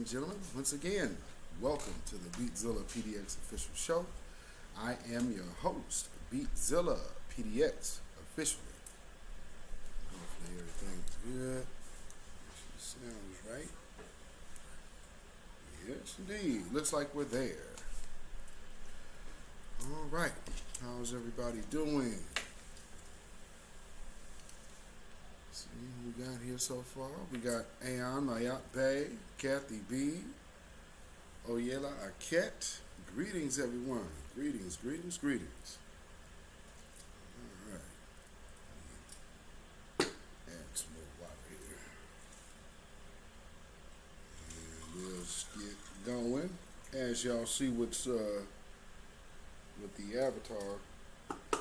gentlemen, once again, welcome to the beatzillapdx official show. I am your host, beatzillapdx officially. Hopefully everything's good. Sounds right. Yes, indeed. Looks like we're there. All right. How's everybody doing? See who we got here so far. We got Ayan Mayat Bay, Kathy B, Oyela Aket. Greetings, everyone. Greetings, greetings, greetings. All right. Add some more water here. And we'll just get going. As y'all see what's what the avatar for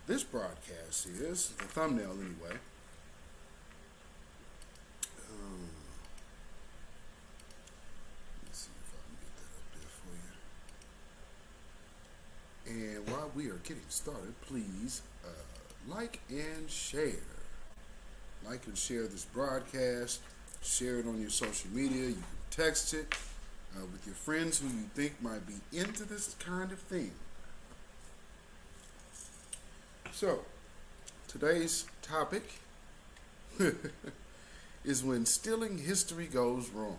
this broadcast is, the thumbnail anyway. Let's see if I can get that up there for you. And while we are getting started, please like and share. Like and share this broadcast. Share it on your social media. You can text it with your friends who you think might be into this kind of thing. So, today's topic is when stealing history goes wrong.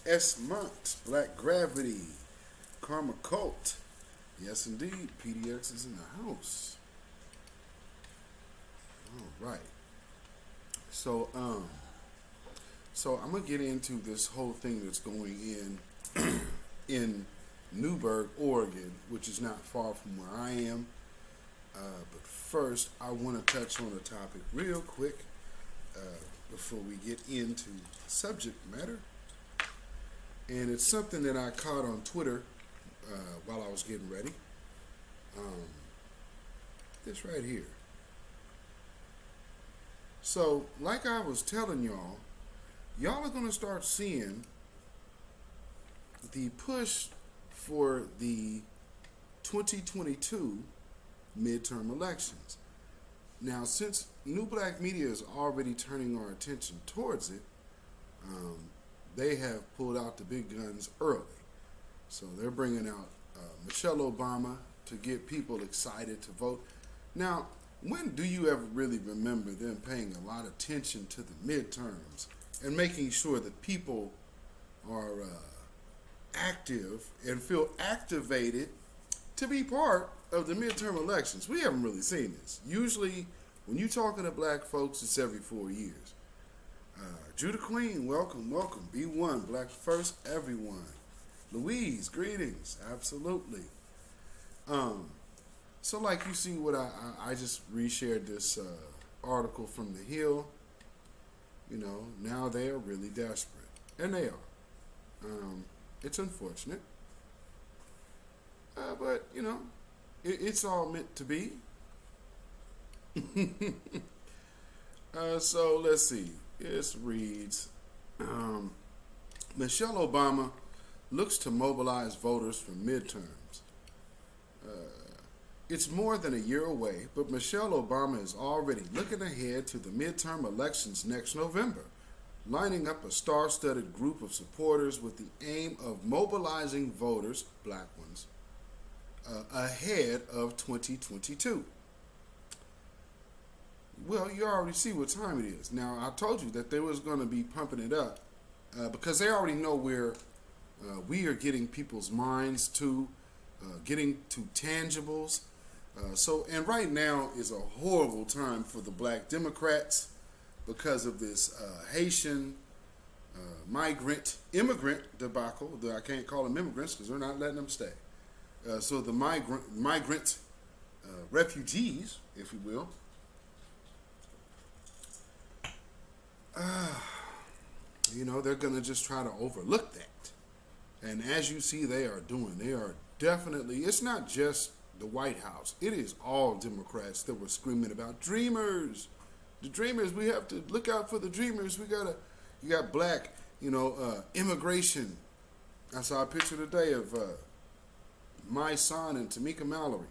S. Monks, Black Gravity, Karma Cult. Yes, indeed, PDX is in the house. All right. So I'm gonna get into this whole thing that's going in Newberg, Oregon, which is not far from where I am. But first, I want to touch on a topic real quick before we get into subject matter. And it's something that I caught on Twitter while I was getting ready. This right here. So, like I was telling y'all are going to start seeing the push for the 2022 midterm elections. Now, since New Black Media is already turning our attention towards it, they have pulled out the big guns early. So they're bringing out Michelle Obama to get people excited to vote. Now, when do you ever really remember them paying a lot of attention to the midterms and making sure that people are active and feel activated to be part of the midterm elections? We haven't really seen this. Usually, when you're talking to black folks, it's every 4 years. Judah Queen, welcome, welcome. B1, Black First, everyone. Louise, greetings. Absolutely. So like you see what I just reshared this article from The Hill. You know, now they are really desperate. And they are. It's unfortunate. But, you know, it's all meant to be. So let's see. This reads, Michelle Obama looks to mobilize voters for midterms. It's more than a year away, but Michelle Obama is already looking ahead to the midterm elections next November, lining up a star-studded group of supporters with the aim of mobilizing voters, black ones, ahead of 2022. Well, you already see what time it is. Now, I told you that they was going to be pumping it up because they already know where we are getting people's minds to, getting to tangibles. And right now is a horrible time for the black Democrats because of this Haitian immigrant debacle. I can't call them immigrants because they're not letting them stay. So the migrant refugees, if you will, you know, they're going to just try to overlook that. And as you see, they are definitely, it's not just the White House. It is all Democrats that were screaming about dreamers. The dreamers, we have to look out for the dreamers. You got black, immigration. I saw a picture today of my son and Tamika Mallory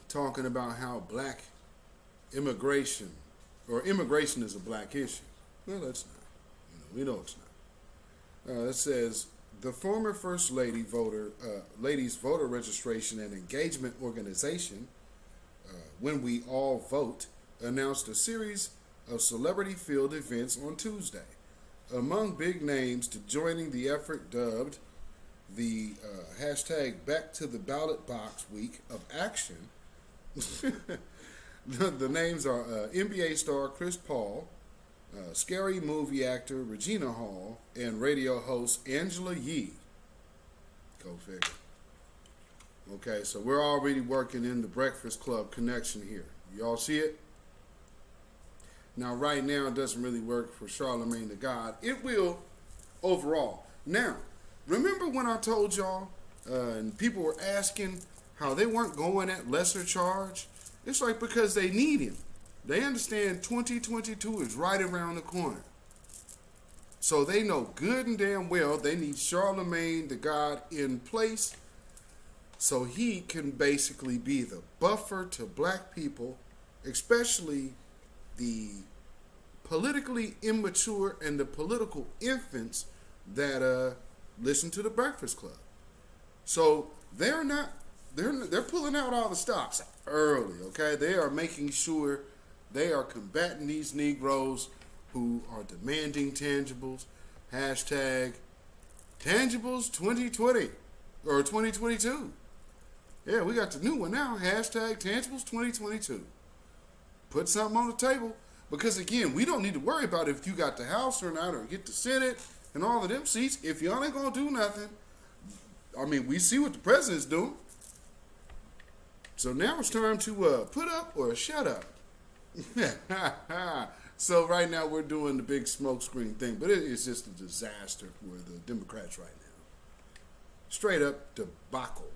talking about how black immigration or immigration is a black issue. Well, it's not. We know it's not. It says the former First Lady Ladies Voter Registration and Engagement Organization, When We All Vote, announced a series of celebrity field events on Tuesday. Among big names to joining the effort dubbed the hashtag Back to the Ballot Box Week of Action, the names are NBA star Chris Paul, scary movie actor Regina Hall, and radio host Angela Yee. Go figure. Okay, so we're already working in the Breakfast Club connection here. Y'all see it? Now, right now, it doesn't really work for Charlemagne the God. It will overall. Now, remember when I told y'all, and people were asking how they weren't going at lesser charge? It's like because they need him. They understand 2022 is right around the corner. So they know good and damn well they need Charlemagne the God in place so he can basically be the buffer to black people, especially the politically immature and the political infants that listen to the Breakfast Club. So they're pulling out all the stops early, okay? They are making sure they are combating these Negroes who are demanding tangibles. Hashtag tangibles 2020 or 2022. Yeah, we got the new one now. Hashtag tangibles 2022. Put something on the table. Because again, we don't need to worry about if you got the House or not or get the Senate and all of them seats. If y'all ain't going to do nothing, I mean, we see what the president's doing. So now it's time to put up or shut up. So right now we're doing the big smokescreen thing, but it is just a disaster for the Democrats right now. Straight up debacle.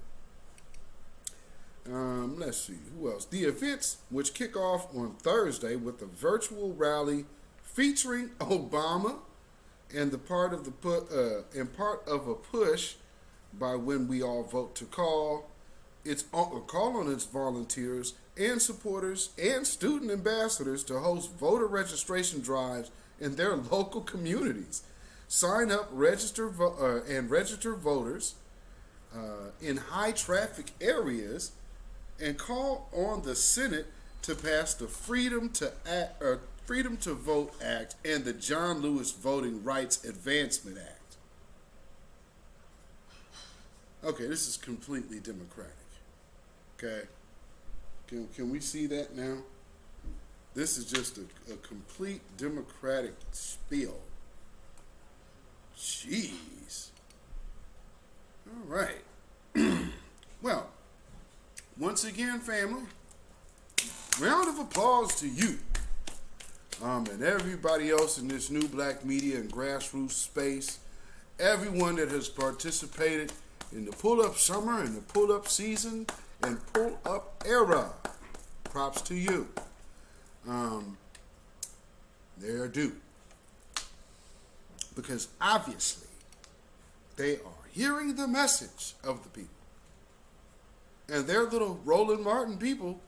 Let's see, who else? The events, which kick off on Thursday with a virtual rally featuring Obama and part of a push by When We All Vote to call on its volunteers and supporters and student ambassadors to host voter registration drives in their local communities. Sign up, register voters in high traffic areas, and call on the Senate to pass the Freedom to Vote Act and the John Lewis Voting Rights Advancement Act. Okay, this is completely democratic. Okay, can we see that now? This is just a complete democratic spiel. Jeez. All right. Well, once again, family, round of applause to you and everybody else in this new black media and grassroots space, everyone that has participated in the pull-up summer and the pull-up season and pull-up era. Props to you. They're due. Because obviously, they are hearing the message of the people. And their little Roland Martin people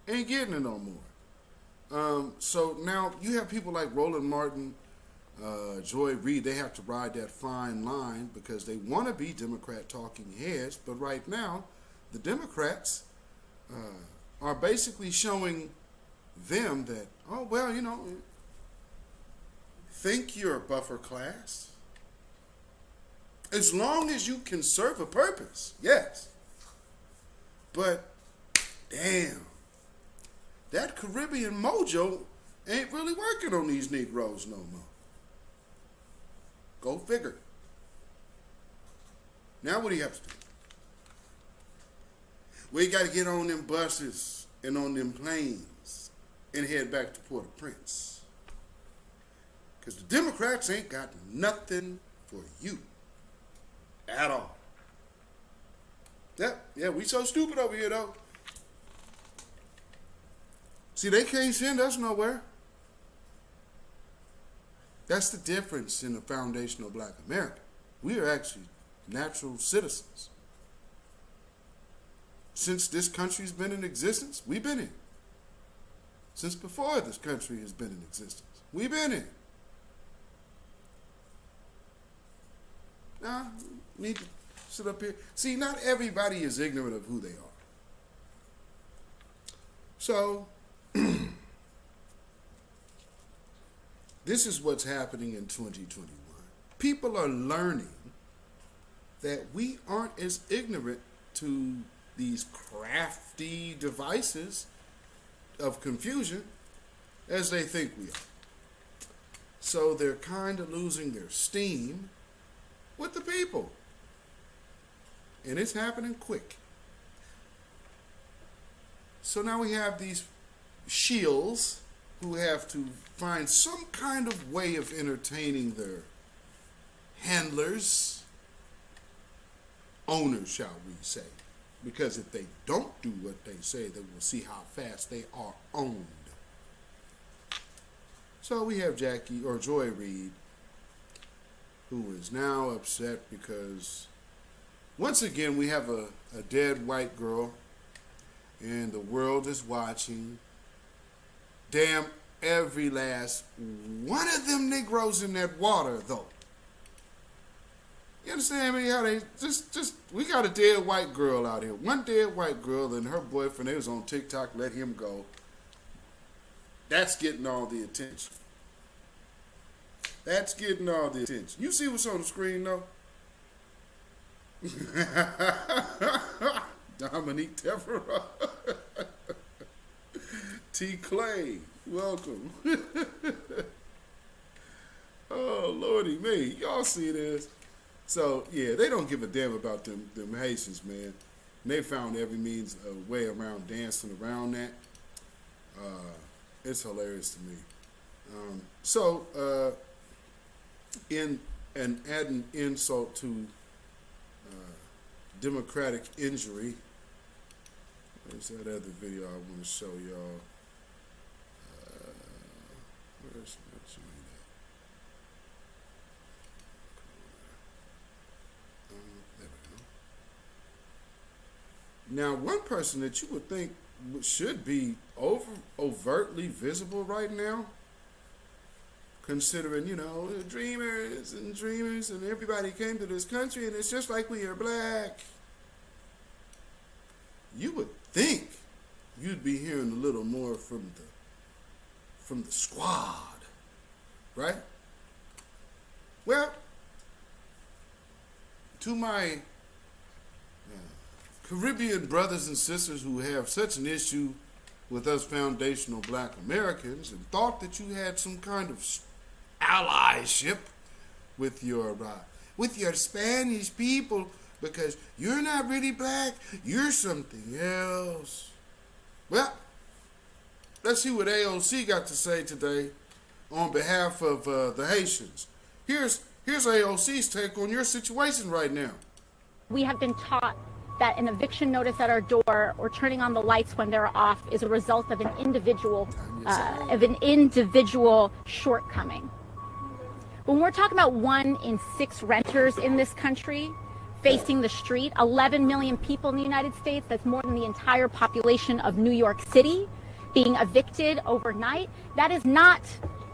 ain't getting it no more. So now you have people like Roland Martin, Joy Reid. They have to ride that fine line because they want to be Democrat talking heads. But right now, the Democrats are basically showing them that, oh, well, you know, think you're a buffer class. As long as you can serve a purpose, yes. But, damn, that Caribbean mojo ain't really working on these Negroes no more. Go figure. Now what do you have to do? We got to get on them buses and on them planes and head back to Port-au-Prince. Because the Democrats ain't got nothing for you at all. Yeah, we so stupid over here, though. See, they can't send us nowhere. That's the difference in the foundational black America. We are actually natural citizens. Since this country's been in existence, we've been in. since before this country has been in existence. We've been in. Now, need to sit up here. See, not everybody is ignorant of who they are. So, this is what's happening in 2021. People are learning that we aren't as ignorant to these crafty devices of confusion as they think we are. So they're kind of losing their steam with the people. And it's happening quick. So now we have these shills who have to find some kind of way of entertaining their handlers, owners, shall we say. Because if they don't do what they say, they will see how fast they are owned. So we have Joy Reid, who is now upset because once again we have a dead white girl and the world is watching. Damn every last one of them Negroes in that water, though. You understand me? How they we got a dead white girl out here. One dead white girl and her boyfriend, they was on TikTok, let him go. That's getting all the attention. That's getting all the attention. You see what's on the screen, though? Dominique Devereaux. T. Clay, welcome. Oh, Lordy me. Y'all see this? So, yeah, they don't give a damn about them Haitians, man. And they found every means of way around dancing around that. It's hilarious to me. Adding insult to democratic injury, there's that other video I want to show y'all. Where's my joint at? There we go. Now, one person that you would think should be overtly visible right now, considering, dreamers and everybody came to this country and it's just like we are black. You would think you'd be hearing a little more from the squad, right? Well, to my Caribbean brothers and sisters who have such an issue with us foundational black Americans and thought that you had some kind of allyship with your Spanish people because you're not really black, you're something else. Well, let's see what AOC got to say today on behalf of the Haitians. Here's AOC's take on your situation right now. We have been taught that an eviction notice at our door or turning on the lights when they're off is a result of an individual shortcoming. When we're talking about 1 in 6 renters in this country facing the street, 11 million people in the United States, that's more than the entire population of New York City, being evicted overnight, that is not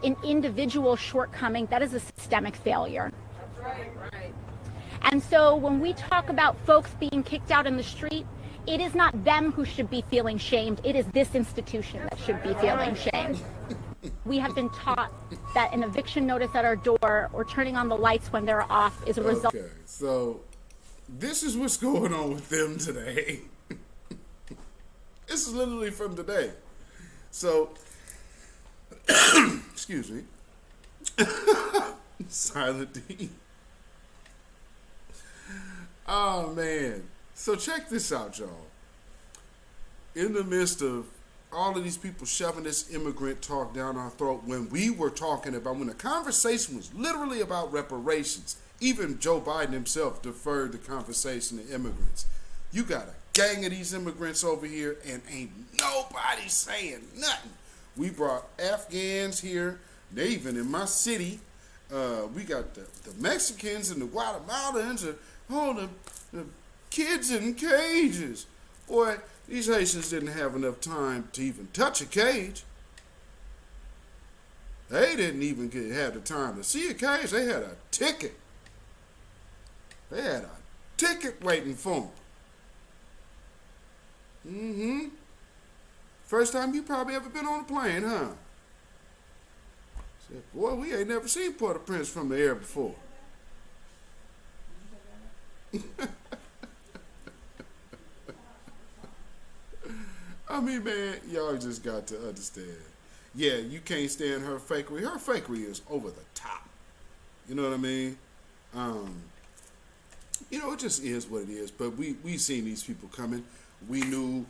an individual shortcoming, that is a systemic failure. That's right. And so when we talk about folks being kicked out in the street, it is not them who should be feeling shamed, it is this institution that should be feeling shamed. We have been taught that an eviction notice at our door or turning on the lights when they're off is a result. Okay, so this is what's going on with them today. This is literally from today. So, excuse me. Silent D. Oh, man. So check this out, y'all. In the midst of all of these people shoving this immigrant talk down our throat, when the conversation was literally about reparations, even Joe Biden himself deferred the conversation to immigrants. You got a gang of these immigrants over here and ain't nobody saying nothing. We brought Afghans here. They even in my city. We got the Mexicans and the Guatemalans and all the kids in cages. Boy, these Haitians didn't have enough time to even touch a cage. They didn't even have the time to see a case. They had a ticket. They had a ticket waiting for them. First time you probably ever been on a plane, huh? Said, boy, we ain't never seen Port-au-Prince from the air before. I mean, man, y'all just got to understand. Yeah, you can't stand her fakery. Her fakery is over the top. You know what I mean? You know, it just is what it is. But we seen these people coming. We knew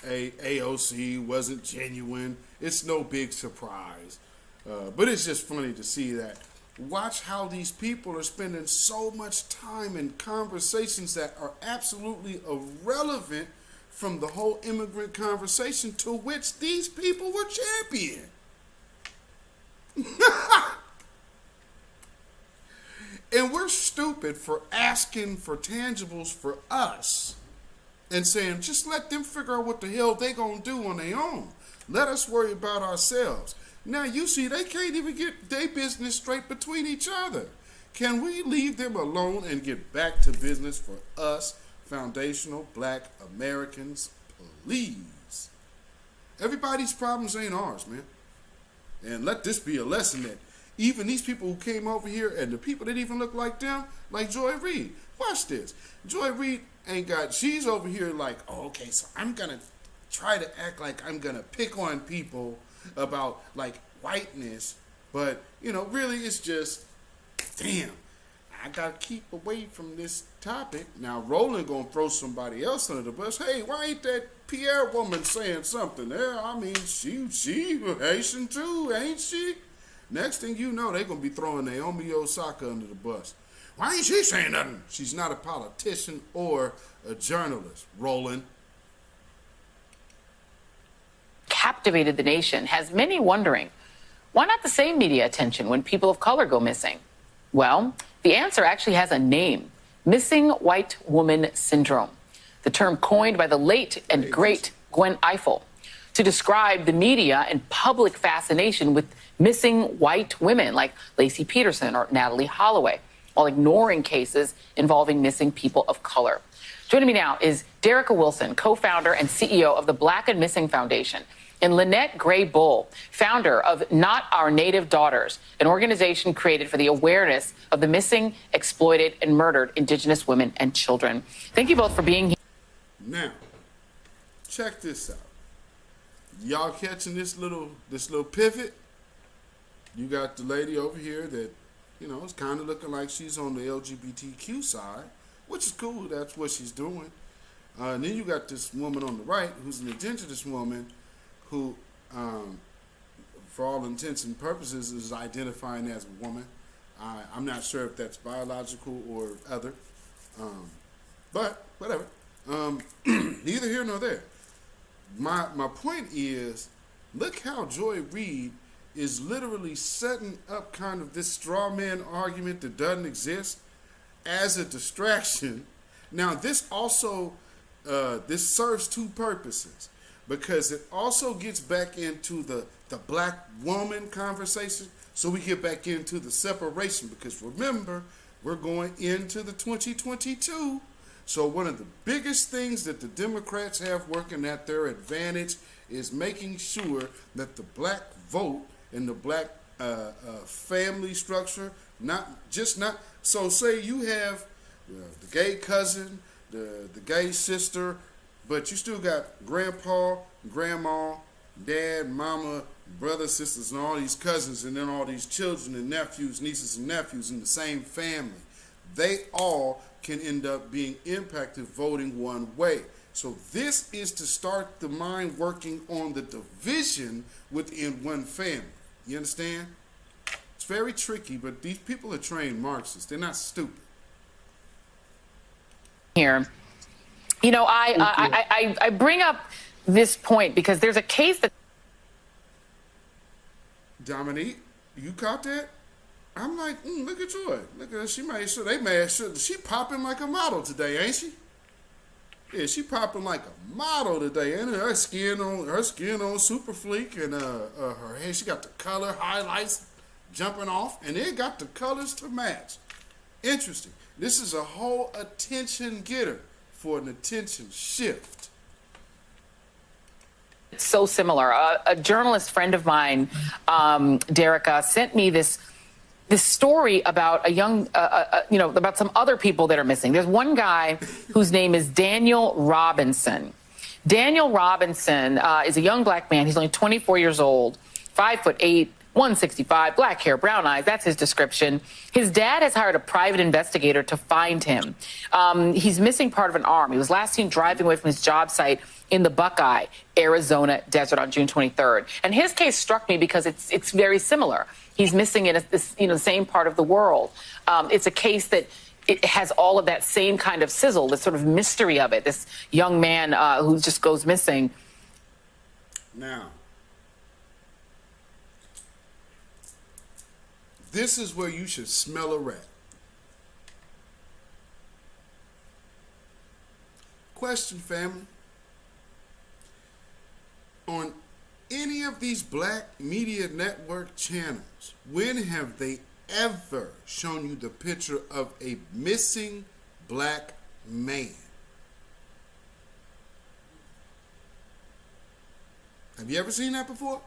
AOC wasn't genuine. It's no big surprise. But it's just funny to see that. Watch how these people are spending so much time in conversations that are absolutely irrelevant from the whole immigrant conversation to which these people were championing. And we're stupid for asking for tangibles for us and saying, just let them figure out what the hell they gonna do on their own. Let us worry about ourselves. Now you see, they can't even get their business straight between each other. Can we leave them alone and get back to business for us, foundational black Americans, please? Everybody's problems ain't ours, man. And let this be a lesson that even these people who came over here and the people that even look like them, like Joy Reid. Watch this. Joy Reid ain't got, she's over here like, oh, okay, so I'm going to try to act like I'm going to pick on people about like whiteness. But, you know, really it's just, damn, I got to keep away from this topic. Now, Roland going to throw somebody else under the bus. Hey, why ain't that Pierre woman saying something there? I mean, she Haitian too, ain't she? Next thing you know, they're going to be throwing Naomi Osaka under the bus. Why ain't she saying nothing? She's not a politician or a journalist, Roland. Captivated the nation has many wondering, why not the same media attention when people of color go missing? Well, the answer actually has a name: missing white woman syndrome, the term coined by the late and great Gwen Ifill to describe the media and public fascination with missing white women like Lacey Peterson or Natalie Holloway, while ignoring cases involving missing people of color. Joining me now is Derica Wilson, co-founder and CEO of the Black and Missing Foundation, and Lynette Gray Bull, founder of Not Our Native Daughters, an organization created for the awareness of the missing, exploited, and murdered Indigenous women and children. Thank you both for being here. Now, check this out. Y'all catching this little pivot? You got the lady over here that, you know, is kind of looking like she's on the LGBTQ side, which is cool. That's what she's doing. And then you got this woman on the right who's an indigenous woman who, for all intents and purposes, is identifying as a woman. I'm not sure if that's biological or other, but whatever. Neither here nor there. My point is, look how Joy Reid is literally setting up kind of this straw man argument that doesn't exist as a distraction. Now, this also, this serves two purposes, because it also gets back into the black woman conversation, so we get back into the separation, because remember, we're going into the 2022. So one of the biggest things that the Democrats have working at their advantage is making sure that the black vote and the black family structure, so say you have the gay cousin, the gay sister, but you still got grandpa, grandma, dad, mama, brothers, sisters, and all these cousins, and then all these children and nephews, nieces and nephews in the same family. They all can end up being impacted voting one way. So this is to start the mind working on the division within one family. You understand? It's very tricky, but these people are trained Marxists. They're not stupid. Here, you know, I bring up this point because there's a case that Dominique, you caught that? I'm like, look at Joy. Look at her. She popping like a model today, ain't she? Yeah, she popping like a model today, and her skin on super fleek, and her hair, she got the color highlights jumping off, and it got the colors to match. Interesting. This is a whole attention getter for an attention shift. It's so similar. A journalist friend of mine, Derica, sent me this story about a young, about some other people that are missing. There's one guy whose name is Daniel Robinson. Daniel Robinson is a young black man. He's only 24 years old, 5'8", 165, black hair, brown eyes. That's his description. His dad has hired a private investigator to find him. He's missing part of an arm. He was last seen driving away from his job site in the Buckeye, Arizona desert on June 23rd. And his case struck me because it's very similar. He's missing in the same part of the world. It's a case that it has all of that same kind of sizzle, this sort of mystery of it. This young man who just goes missing. Now, this is where you should smell a rat. Question, family. On any of these black media network channels, when have they ever shown you the picture of a missing black man? Have you ever seen that before?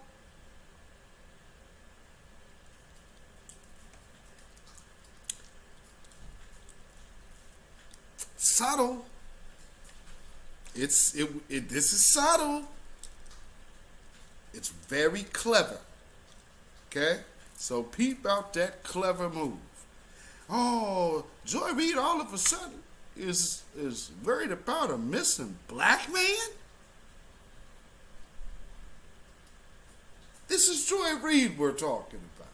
Subtle. This is subtle. It's very clever. Okay? So peep out that clever move. Oh, Joy Reid all of a sudden is worried about a missing black man? This is Joy Reid we're talking about.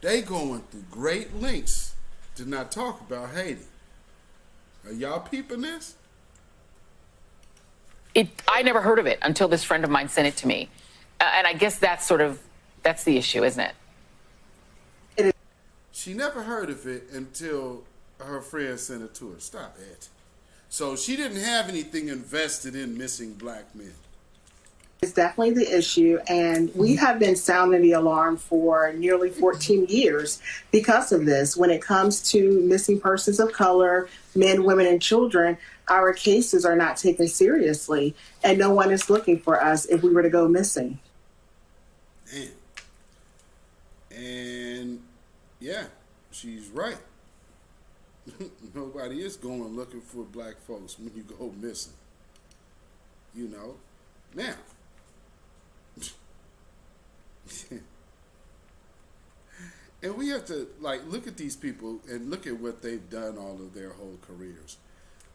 They going through great lengths to not talk about Haiti. Are y'all peeping this? I never heard of it until this friend of mine sent it to me. And I guess that's the issue, isn't it? She never heard of it until her friend sent it to her. Stop it. So she didn't have anything invested in missing black men. It's definitely the issue, and we have been sounding the alarm for nearly 14 years because of this. When it comes to missing persons of color, men, women, and children, our cases are not taken seriously, and no one is looking for us if we were to go missing. And yeah, she's right. Nobody is going looking for black folks when you go missing. You know? Now, and we have to look at these people and look at what they've done all of their whole careers.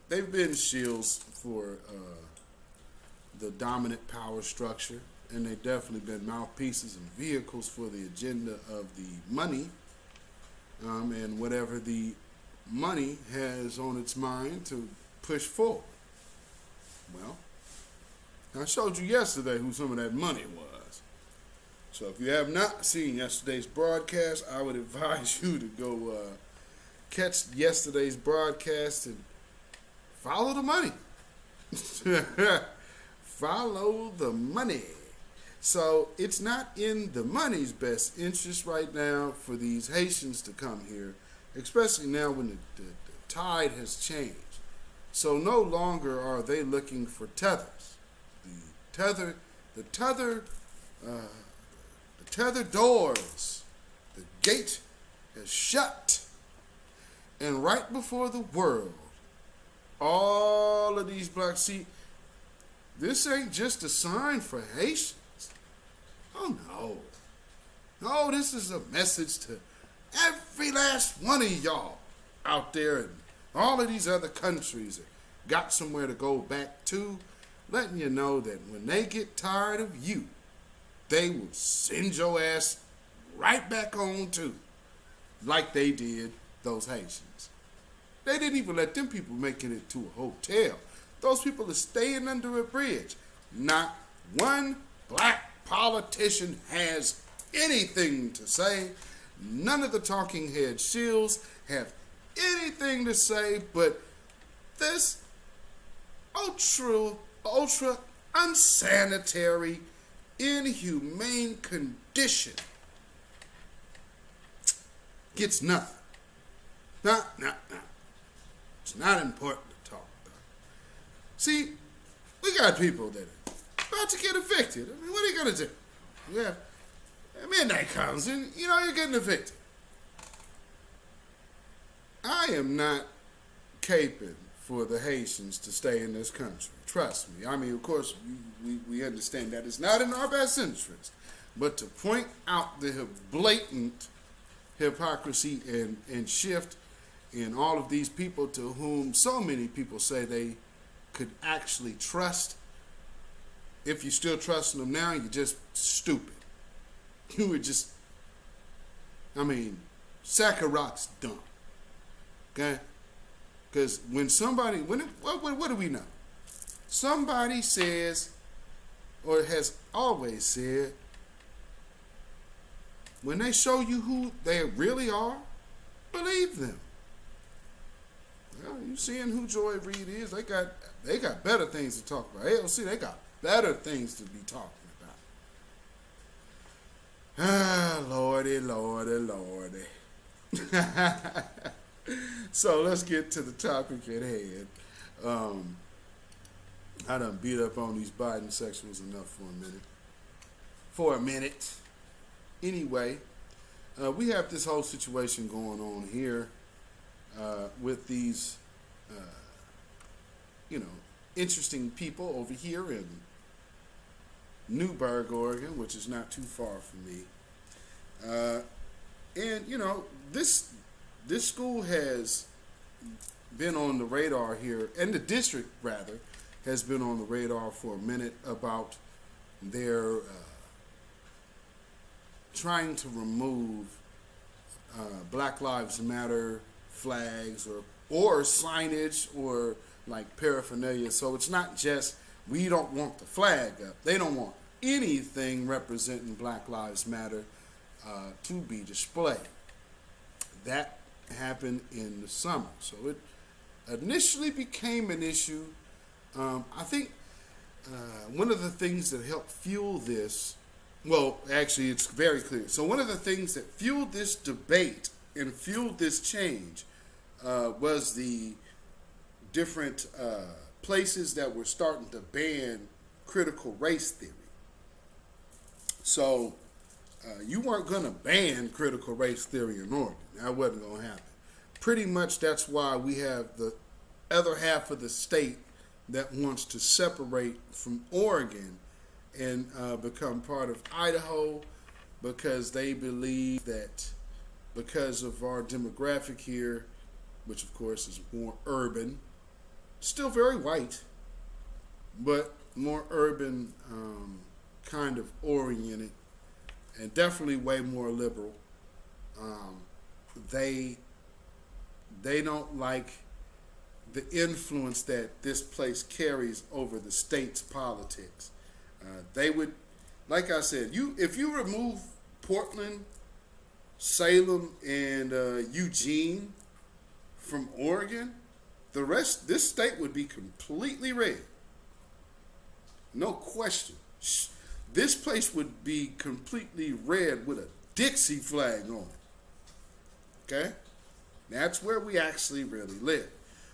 They've been shields for the dominant power structure, and they've definitely been mouthpieces and vehicles for the agenda of the money, and whatever the money has on its mind to push forward. Well, I showed you yesterday who some of that money was. So if you have not seen yesterday's broadcast, I would advise you to go catch yesterday's broadcast and follow the money. Follow the money. So it's not in the money's best interest right now for these Haitians to come here, especially now when the tide has changed. So no longer are they looking for tethers. The tether doors, the gate has shut, and right before the world, all of these blacks, see, this ain't just a sign for Haitians. Oh no. No, this is a message to every last one of y'all out there in all of these other countries that got somewhere to go back to, letting you know that when they get tired of you, they will send your ass right back on too, like they did those Haitians. They didn't even let them people making it to a hotel. Those people are staying under a bridge. Not one black politician has anything to say. None of the talking head shills have anything to say, but this ultra unsanitary, inhumane condition gets nothing. No. It's not important to talk about. See, we got people that are about to get evicted. I mean, what are you going to do? Yeah, midnight comes and, you're getting evicted. I am not caping for the Haitians to stay in this country. Trust me. I mean, of course, we understand that it's not in our best interest. But to point out the blatant hypocrisy and shift in all of these people to whom so many people say they could actually trust, if you're still trusting them now, you're just stupid. You were just, sack of rocks dumb. Okay? Because when somebody, what do we know? Somebody says, or has always said, when they show you who they really are, believe them. Well, you seeing who Joy Reid is? They got better things to talk about. AOC, they got better things to be talking about. Ah, Lordy. So let's get to the topic at hand. I done beat up on these Biden sexuals enough for a minute. Anyway, we have this whole situation going on here with these, interesting people over here in Newberg, Oregon, which is not too far from me. And this school has been on the radar here, and the district, rather, has been on the radar for a minute about their trying to remove Black Lives Matter flags or signage or like paraphernalia. So it's not just we don't want the flag up. They don't want anything representing Black Lives Matter to be displayed. That happened in the summer. So it initially became an issue. I think one of the things that helped fuel this, well, actually it's very clear. So one of the things that fueled this debate and fueled this change was the different places that were starting to ban critical race theory. So you weren't going to ban critical race theory in Oregon. That wasn't going to happen. Pretty much that's why we have the other half of the state that wants to separate from Oregon and become part of Idaho, because they believe that because of our demographic here, which of course is more urban, still very white, but more urban kind of oriented, and definitely way more liberal. They don't like the influence that this place carries over the state's politics. They would, like I said, if you remove Portland, Salem, and Eugene from Oregon, the rest, this state would be completely red. No question. This place would be completely red with a Dixie flag on it. Okay? That's where we actually really live.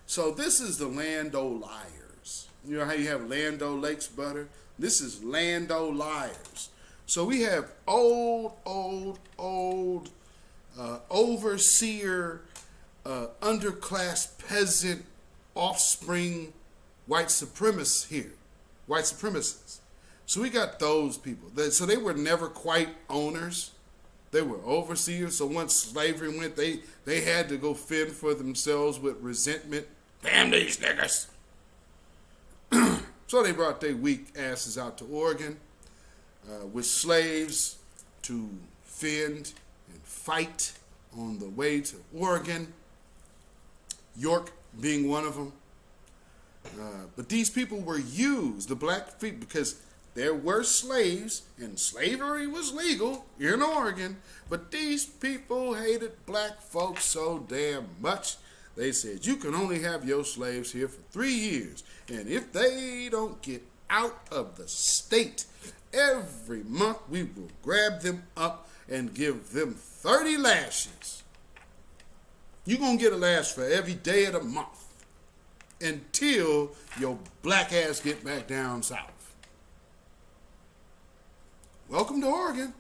So this is the Land O' Liars. You know how you have Land O' Lakes butter? This is Land O' Liars. So we have old overseer, underclass peasant, offspring white supremacists here. White supremacists. So we got those people. So they were never quite owners. They were overseers. So once slavery went, they had to go fend for themselves with resentment. Damn these niggas. So they brought their weak asses out to Oregon with slaves to fend and fight on the way to Oregon. York being one of them. But these people were used, the black people, because there were slaves and slavery was legal in Oregon, but these people hated black folks so damn much They said, you can only have your slaves here for 3 years. And if they don't get out of the state, every month we will grab them up and give them 30 lashes. You're going to get a lash for every day of the month until your black ass get back down south. Welcome to Oregon.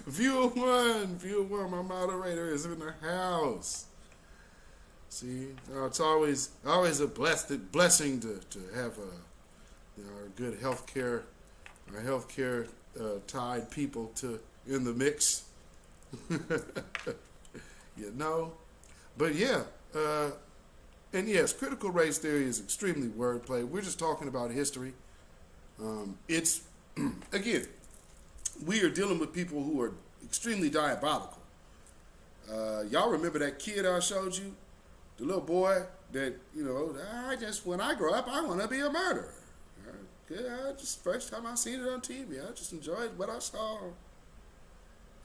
Viewer one, my moderator is in the house. See, it's always a blessing to have our good healthcare, our healthcare tied people in the mix. You know, but yeah, and yes, critical race theory is extremely wordplay. We're just talking about history. It's again, we are dealing with people who are extremely diabolical. Y'all remember that kid I showed you? The little boy that, when I grow up, I want to be a murderer. First time I seen it on TV, I just enjoyed what I saw.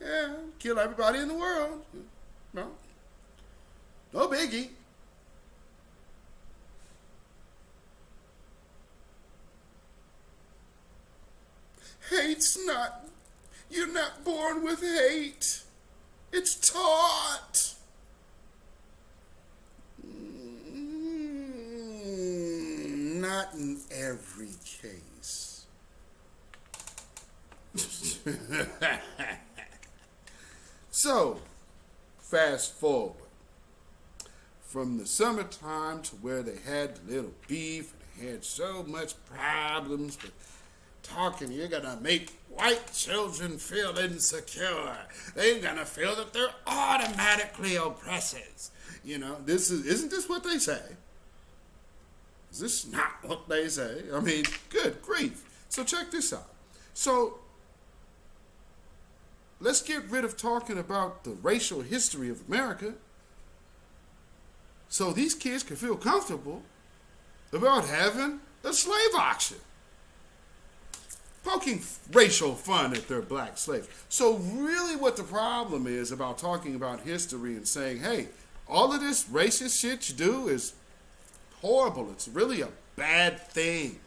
Yeah, kill everybody in the world. No biggie. You're not born with hate. It's taught. Not in every case. So, fast forward. From the summertime to where they had the little beef, and they had so much problems with talking, you're gonna make white children feel insecure. They're gonna feel that they're automatically oppressors. Isn't this what they say? Is this not what they say? I mean, good grief. So check this out. So let's get rid of talking about the racial history of America so these kids can feel comfortable about having a slave auction, poking racial fun at their black slaves. So really what the problem is about talking about history and saying, hey, all of this racist shit you do is horrible. It's really a bad thing.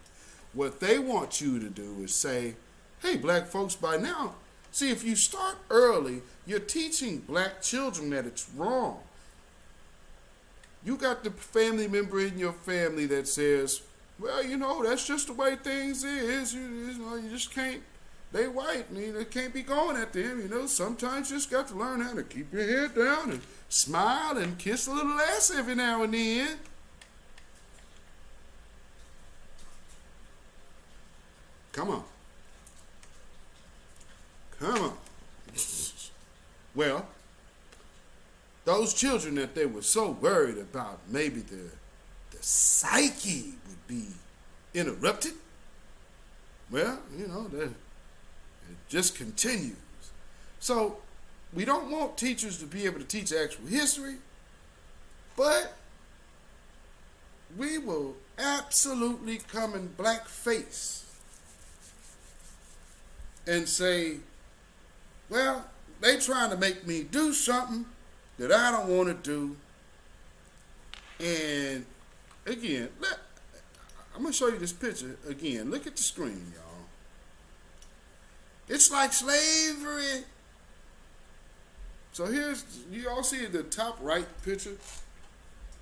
What they want you to do is say, hey, black folks, by now, see, if you start early, you're teaching black children that it's wrong. You got the family member in your family that says, well, that's just the way things is. You just can't, they white, and they can't be going at them. Sometimes you just got to learn how to keep your head down and smile and kiss a little ass every now and then. Come on. Well, those children that they were so worried about, maybe the psyche would be interrupted. Well, it just continues. So we don't want teachers to be able to teach actual history, but we will absolutely come in blackface and say, well, they trying to make me do something that I don't want to do. And again, I'm going to show you this picture again. Look at the screen, y'all. It's like slavery. So you all see the top right picture?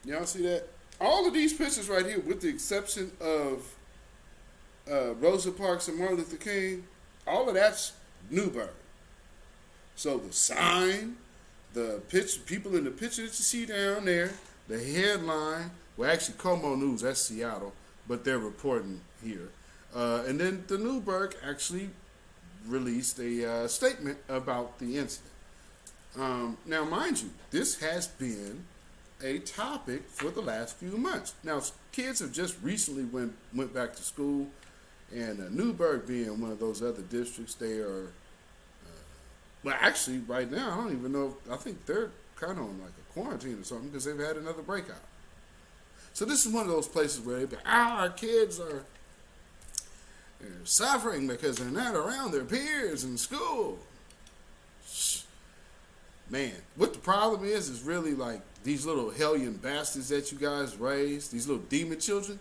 Y'all see that? All of these pictures right here, with the exception of Rosa Parks and Martin Luther King, all of that's Newberg. So the sign, the picture, people in the picture that you see down there, the headline, well, actually, Como News, that's Seattle, but they're reporting here. And then the Newberg actually released a statement about the incident. Now, mind you, this has been a topic for the last few months. Now, kids have just recently went back to school, and Newberg being one of those other districts, they are, well, actually, right now, I don't even know, I think they're kind of on like a quarantine or something because they've had another breakout. So this is one of those places where they be, our kids are suffering because they're not around their peers in school. Man, what the problem is really like these little hellion bastards that you guys raised, these little demon children,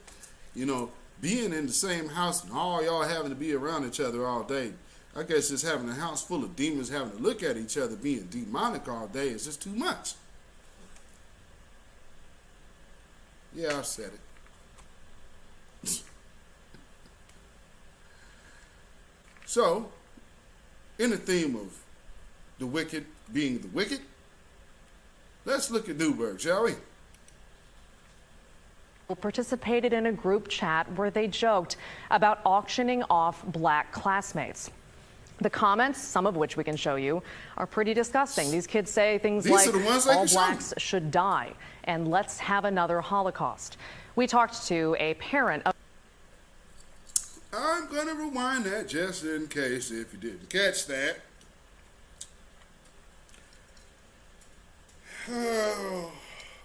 you know, being in the same house and all y'all having to be around each other all day. I guess just having a house full of demons having to look at each other being demonic all day is just too much. Yeah, I said it. So, in the theme of the wicked being the wicked, let's look at Newberg, shall we? Participated in a group chat where they joked about auctioning off black classmates. The comments, some of which we can show you, are pretty disgusting. These kids say things like, all blacks should die, and let's have another Holocaust. We talked to a parent of... I'm going to rewind that just in case if you didn't catch that.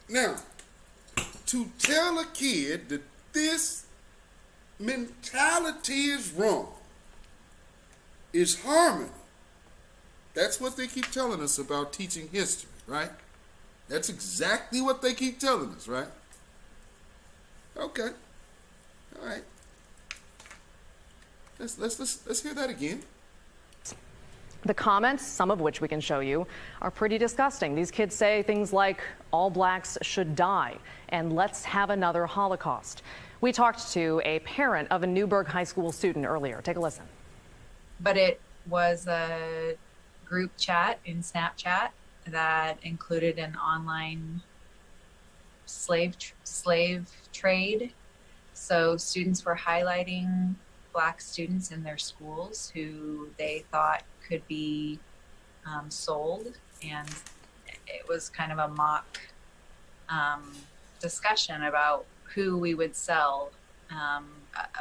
Now, to tell a kid that this mentality is wrong is harming. That's what they keep telling us about teaching history, right? That's exactly what they keep telling us, right? Okay. All right. Let's hear that again. The comments, some of which we can show you, are pretty disgusting. These kids say things like, all blacks should die, and let's have another Holocaust. We talked to a parent of a Newberg High School student earlier. Take a listen. But it was a group chat in Snapchat that included an online slave trade. So students were highlighting black students in their schools who they thought could be sold, and it was kind of a mock discussion about who we would sell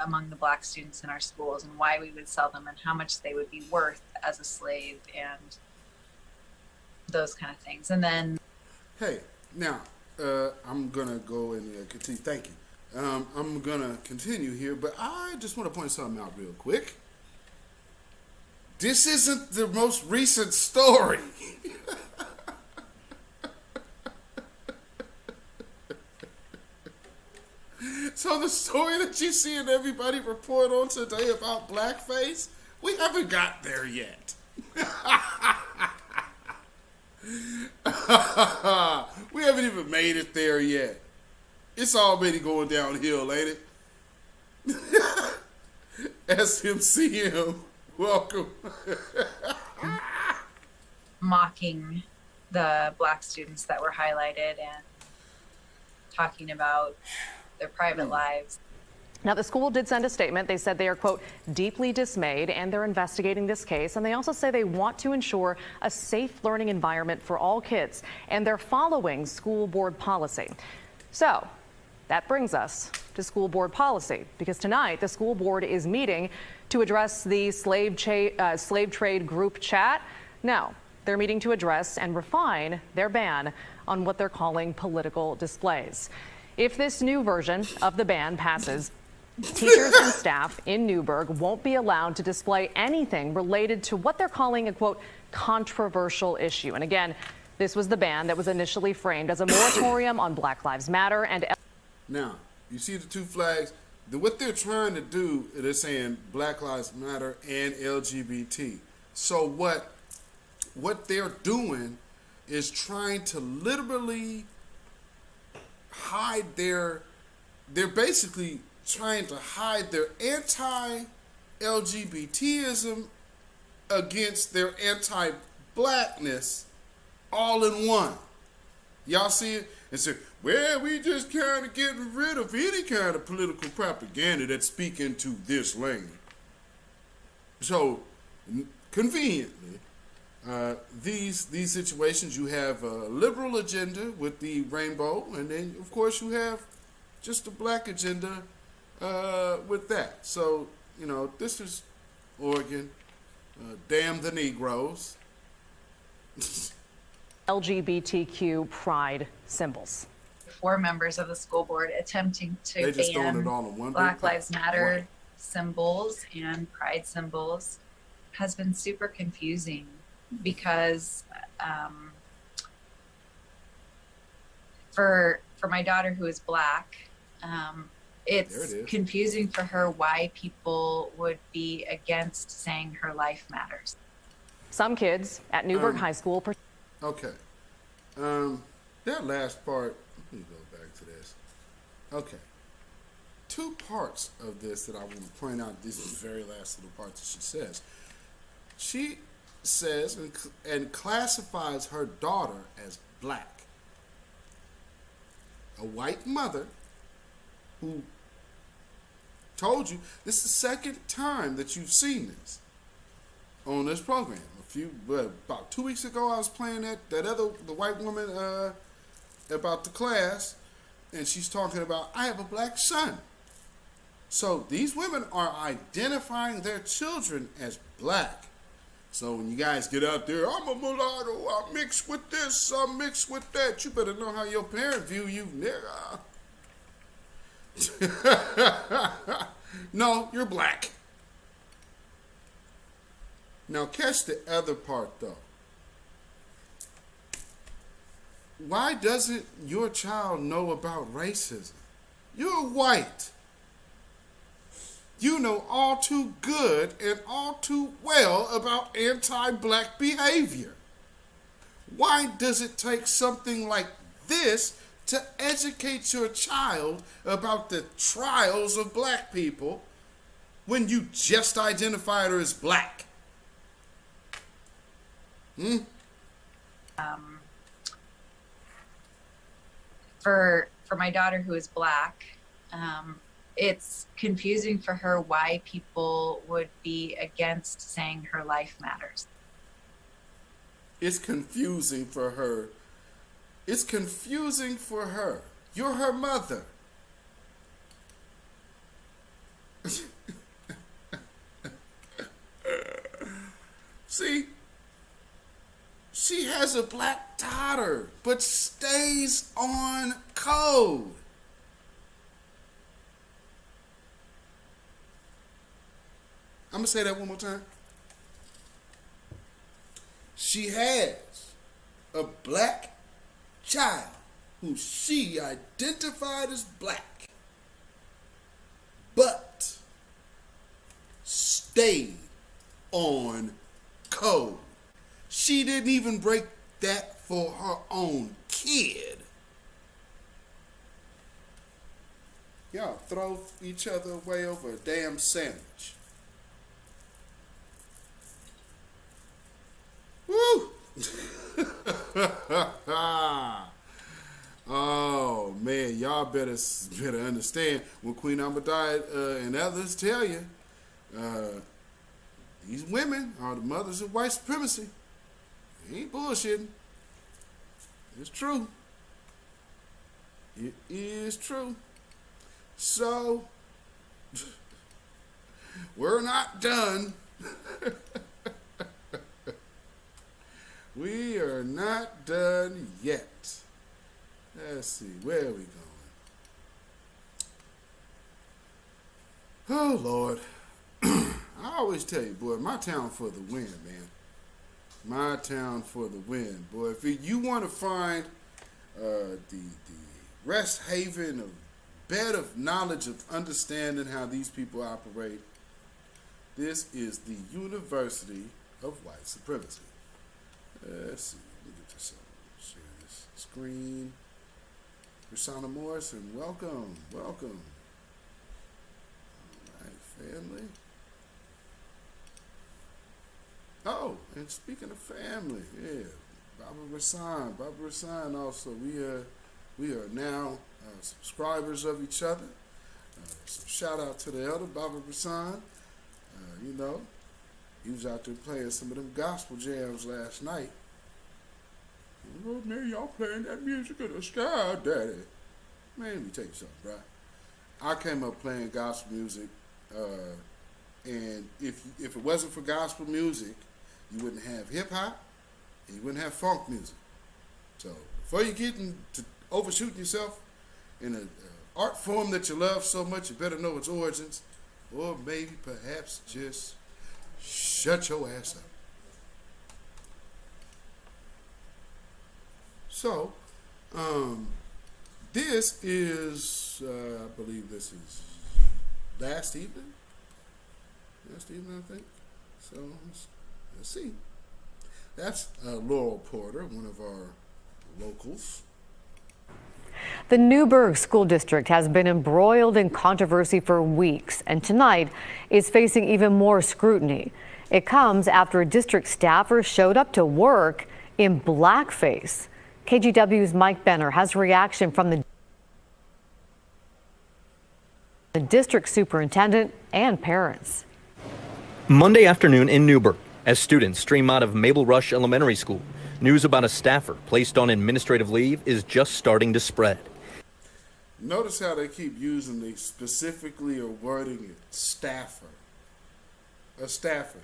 among the black students in our schools and why we would sell them and how much they would be worth as a slave and those kind of things. And then, hey, now I'm gonna go and continue. Thank you. I'm gonna continue here, but I just want to point something out real quick. This isn't the most recent story. So the story that you see and everybody report on today about blackface, we haven't got there yet. We haven't even made it there yet. It's already going downhill, ain't it? SMCM, welcome. mocking the black students that were highlighted and talking about their private lives. Now, the school did send a statement. They said they are, quote, deeply dismayed, and they're investigating this case. And they also say they want to ensure a safe learning environment for all kids, and they're following school board policy. So that brings us to school board policy, because tonight the school board is meeting to address the slave trade group chat. Now, they're meeting to address and refine their ban on what they're calling political displays. If this new version of the ban passes, teachers and staff in Newberg won't be allowed to display anything related to what they're calling a, quote, controversial issue. And again, this was the ban that was initially framed as a moratorium on Black Lives Matter and... Now, you see the two flags? What they're trying to do, they're saying Black Lives Matter and LGBT. So what they're doing is trying to literally hide they're basically trying to hide their anti-LGBTism against their anti-blackness all in one. Y'all see it? And say, well, we just kind of getting rid of any kind of political propaganda that's speaking to this lane. So, conveniently, these situations, you have a liberal agenda with the rainbow, and then, of course, you have just a black agenda with that. So, you know, this is Oregon. Damn the Negroes. LGBTQ pride symbols. 4 members of the school board attempting to ban Black Lives Matter symbols and pride symbols has been super confusing because For my daughter who is black, it's There it is. confusing for her why people would be against saying her life matters. Some kids at Newberg High School. Okay. That last part, let me go back to this. Okay. Two parts of this that I want to point out. This is the very last little part that she says. She says and classifies her daughter as black. A white mother who told you, this is the second time that you've seen this on this program. About 2 weeks ago, I was playing the white woman about the class, and she's talking about, I have a black son. So these women are identifying their children as black. So when you guys get out there, I'm a mulatto, I'm mixed with this, I'm mixed with that, you better know how your parent view you, nigga. No, you're black. Now catch the other part though. Why doesn't your child know about racism? You're white. You know all too good and all too well about anti-black behavior. Why does it take something like this to educate your child about the trials of black people when you just identified her as black? For my daughter who is black, it's confusing for her why people would be against saying her life matters. It's confusing for her. It's confusing for her. You're her mother. See, she has a black daughter, but stays on code. I'm going to say that one more time. She has a black child who she identified as black, but stayed on code. She didn't even break that for her own kid. Y'all throw each other away over a damn sandwich. Woo! Oh man, y'all better understand when Queen Amadiah and others tell you these women are the mothers of white supremacy. They ain't bullshitting. It's true. It is true. So we're not done. We are not done yet. Let's see, where are we going? Oh, Lord. I always tell you, boy, my town for the win, man. My town for the win. Boy, if you want to find the rest haven of bed of knowledge of understanding how these people operate, this is the University of White Supremacy. Let's see. Let me get this up. Share this screen. Rosanna Morrison, welcome. Welcome. All right, family. Oh, and speaking of family, yeah, Barbara Rasan also. We are now subscribers of each other. So shout out to the elder, Barbara Rasan. You know, he was out there playing some of them gospel jams last night. Oh man, y'all playing that music of the sky, daddy. Man, let me tell you something, bro. I came up playing gospel music, and if it wasn't for gospel music, you wouldn't have hip hop, and you wouldn't have funk music. So before you get into overshooting yourself in an art form that you love so much, you better know its origins, or maybe perhaps just shut your ass up. So, This is, I believe this is last evening. Last evening, I think. So, let's see. That's Laurel Porter, one of our locals. The Newberg School District has been embroiled in controversy for weeks, and tonight is facing even more scrutiny. It comes after a district staffer showed up to work in blackface. KGW's Mike Benner has a reaction from the district superintendent and parents. Monday afternoon in Newberg, as students stream out of Mabel Rush Elementary School, news about a staffer placed on administrative leave is just starting to spread. Notice how they keep using the specifically or wording it, staffer. A staffer.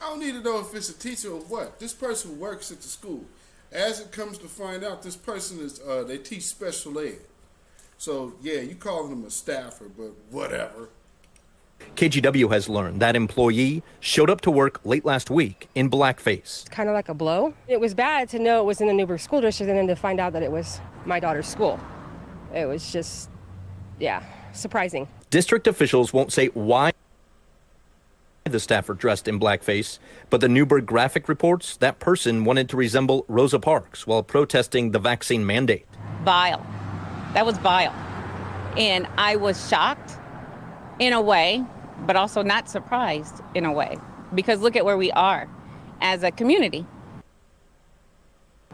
I don't need to know if it's a teacher or what. This person works at the school. As it comes to find out, this person is, they teach special ed. So, yeah, you call them a staffer, but whatever. KGW has learned that employee showed up to work late last week in blackface. Kind of like a blow. It was bad to know it was in the Newberg School District and then to find out that it was my daughter's school. It was just, yeah, surprising. District officials won't say why the staffer dressed in blackface, but the Newberg Graphic reports that person wanted to resemble Rosa Parks while protesting the vaccine mandate. Vile. That was vile. And I was shocked in a way, but also not surprised in a way, because look at where we are as a community.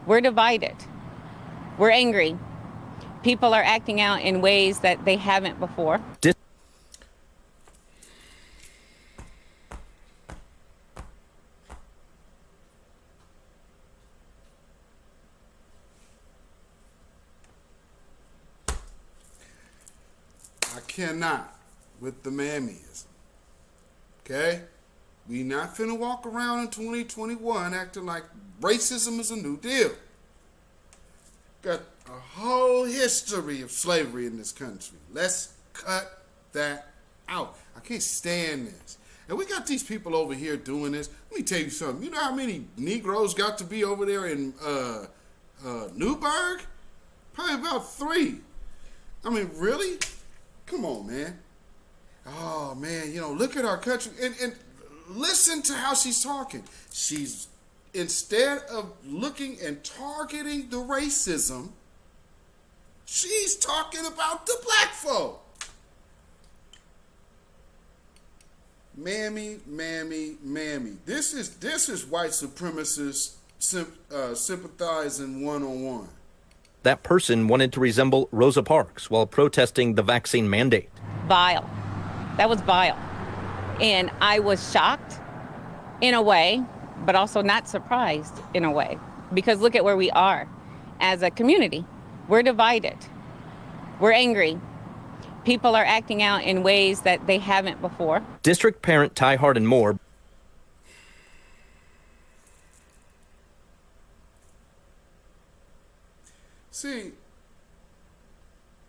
We're divided. We're angry. People are acting out in ways that they haven't before. I cannot with the mammyism. Okay? We not finna walk around in 2021 acting like racism is a new deal. Got a whole history of slavery in this country. Let's cut that out. I can't stand this. And we got these people over here doing this. Let me tell you something. You know how many Negroes got to be over there in Newberg? Probably about 3. I mean, really? Come on, man. Oh, man, you know, look at our country. And listen to how she's talking. She's, instead of looking and targeting the racism, she's talking about the black folk. Mammy, mammy, mammy. This is white supremacists sympathizing one-on-one. That person wanted to resemble Rosa Parks while protesting the vaccine mandate. Vile. That was vile. And I was shocked in a way, but also not surprised in a way, because look at where we are as a community. We're divided. We're angry. People are acting out in ways that they haven't before. District parent Ty Hardin Moore. See,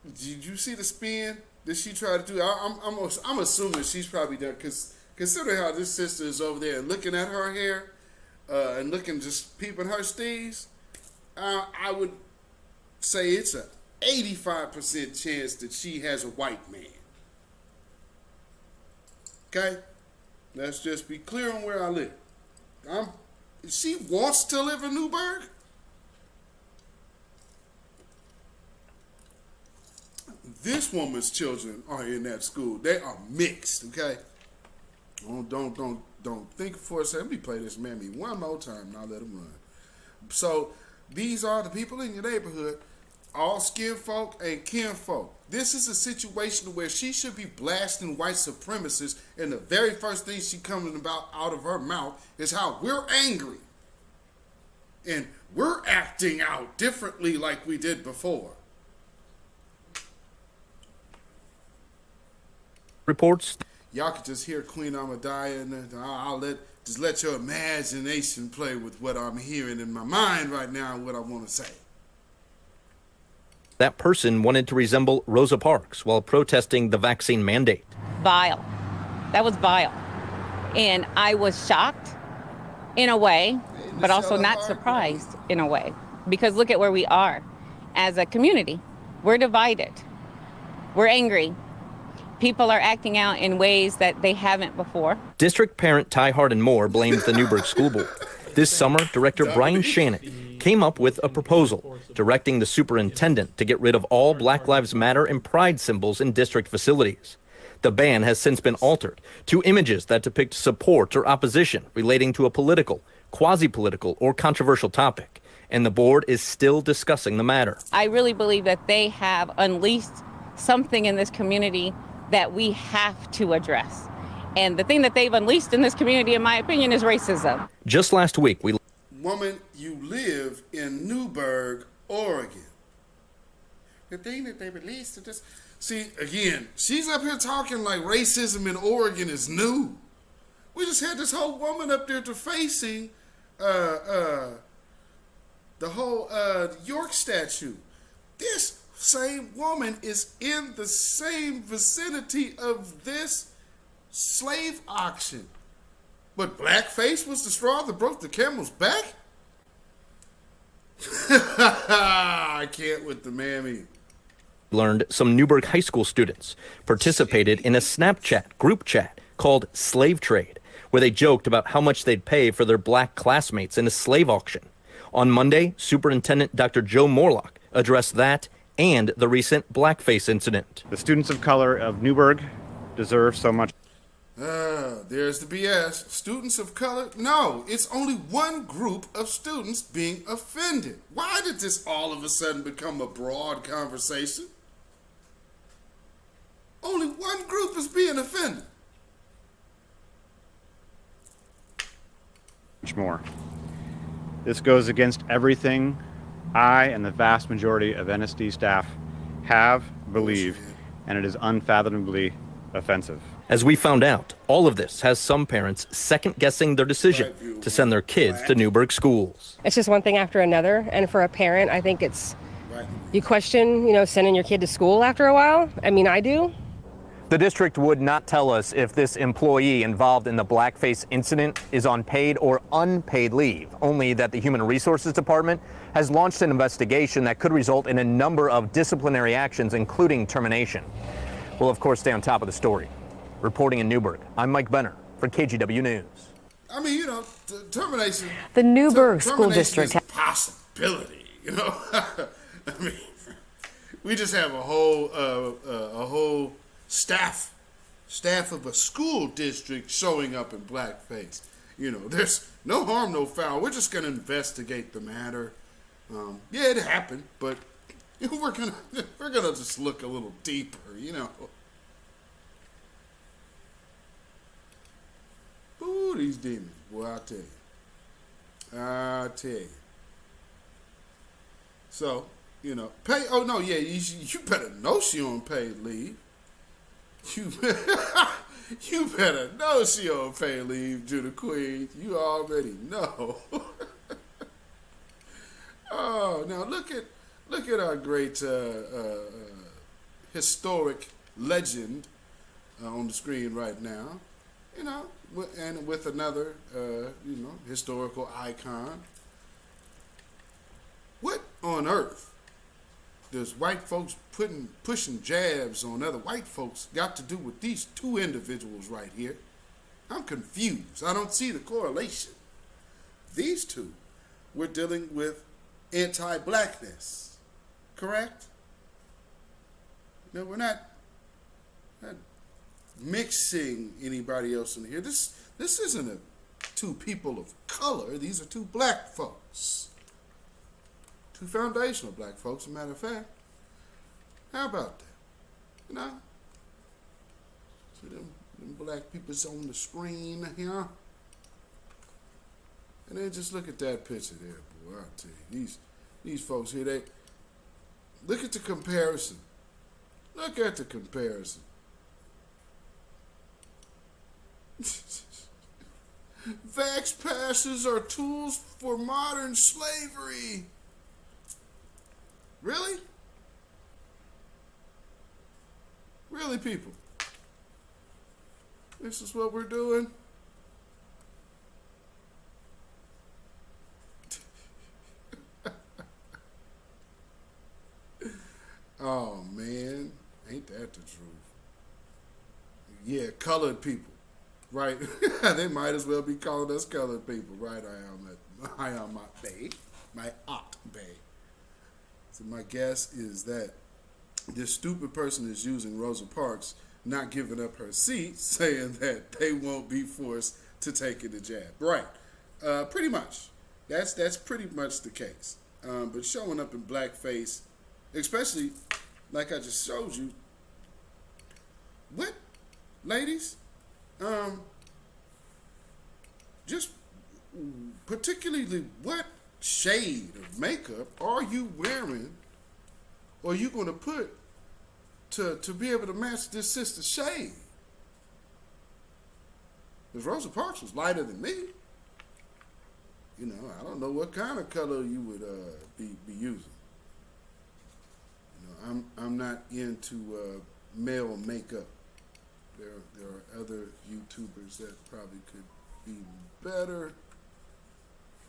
did you see the spin that she tried to do? I'm assuming she's probably done, because consider how this sister is over there looking at her hair and looking, just peeping her steez. I would say it's a 85% chance that she has a white man. Okay? Let's just be clear on where I live. She wants to live in Newberg. This woman's children are in that school. They are mixed, okay? Don't think for a second. Let me play this mammy one more time and I'll let them run. So these are the people in your neighborhood, all skin folk and kin folk. This is a situation where she should be blasting white supremacists, and the very first thing she comes about out of her mouth is how we're angry. And we're acting out differently like we did before. Reports. Y'all can just hear Queen Amadaya, and I'll let your imagination play with what I'm hearing in my mind right now and what I want to say. That person wanted to resemble Rosa Parks while protesting the vaccine mandate. Vile. That was vile. And I was shocked in a way, but also not surprised in a way, because look at where we are as a community. We're divided. We're angry. People are acting out in ways that they haven't before. District parent Ty Hardin Moore blames the Newberg School Board. This summer, Director Brian Shannon came up with a proposal directing the superintendent to get rid of all Black Lives Matter and Pride symbols in district facilities. The ban has since been altered to images that depict support or opposition relating to a political, quasi-political, or controversial topic, and the board is still discussing the matter. I really believe that they have unleashed something in this community that we have to address. And the thing that they've unleashed in this community, in my opinion, is racism. Just last week, Woman, you live in Newberg, Oregon. The thing that they released to this... See, again, she's up here talking like racism in Oregon is new. We just had this whole woman up there defacing the whole York statue. This same woman is in the same vicinity of this slave auction. But blackface was the straw that broke the camel's back? I can't with the mammy. Learned some Newberg High School students participated in a Snapchat group chat called Slave Trade, where they joked about how much they'd pay for their black classmates in a slave auction. On Monday, Superintendent Dr. Joe Morlock addressed that and the recent blackface incident. The students of color of Newberg deserve so much. There's the BS. Students of color? No, it's only one group of students being offended. Why did this all of a sudden become a broad conversation? Only one group is being offended. Much more. This goes against everything I and the vast majority of NSD staff have, believe, and it is unfathomably offensive. As we found out, all of this has some parents second-guessing their decision to send their kids to Newberg schools. It's just one thing after another, and for a parent, I think it's, you question, sending your kid to school after a while. I mean, I do. The district would not tell us if this employee involved in the blackface incident is on paid or unpaid leave, only that the Human Resources Department has launched an investigation that could result in a number of disciplinary actions, including termination. We'll, of course, stay on top of the story. Reporting in Newberg, I'm Mike Benner for KGW News. I mean, termination. The Newberg School District is a possibility, I mean, we just have a whole staff of a school district showing up in blackface. There's no harm, no foul. We're just going to investigate the matter. Yeah, it happened, but we're gonna just look a little deeper, Ooh, these demons, boy, I tell you. So, pay. Oh no, yeah, you better know she on paid leave. You better know she on paid leave, Judah Queen. You already know. Oh, now look at our great historic legend on the screen right now. And with another historical icon. What on earth does white folks pushing jabs on other white folks got to do with these two individuals right here? I'm confused. I don't see the correlation. These two, we're dealing with anti-blackness, correct? No, we're not mixing anybody else in here. This isn't two people of color. These are two black folks. Two foundational black folks, as a matter of fact. How about that? So them black people's on the screen here. And then just look at that picture there, boy. I'll tell you, these folks here, they look at the comparison. Look at the comparison. Vax passes are tools for modern slavery. Really? Really, people? This is what we're doing? Oh man, ain't that the truth? Yeah, colored people, right? They might as well be calling us colored people, right? I am my aunt bay. So my guess is that this stupid person is using Rosa Parks not giving up her seat, saying that they won't be forced to take the jab. Right. Pretty much. That's pretty much the case. But showing up in blackface, especially like I just showed you, what, ladies? Just particularly what shade of makeup are you wearing, or are you going to put to be able to match this sister's shade? Because Rosa Parks was lighter than me. You know, I don't know what kind of color you would be using. You know, I'm not into male makeup. There are other YouTubers that probably could be better.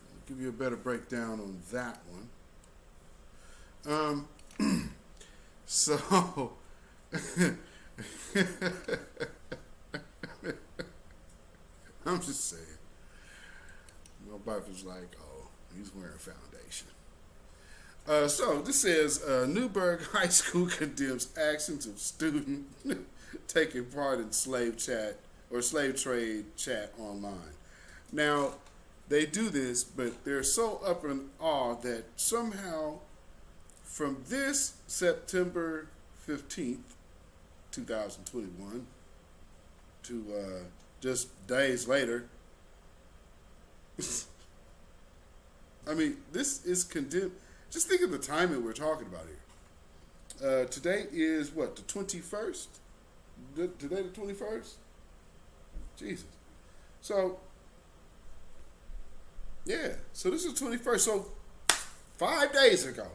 I'll give you a better breakdown on that one. So I'm just saying. My wife was like, oh, he's wearing foundation. So this says Newberg High School condemns actions of student taking part in slave chat or slave trade chat online. Now, they do this, but they're so up in awe that somehow from this September 15th, 2021, to just days later, I mean, this is condemned. Just think of the timing we're talking about here. Today is what, the 21st? Today the 21st? Jesus. So, yeah. So this is the 21st. So 5 days ago,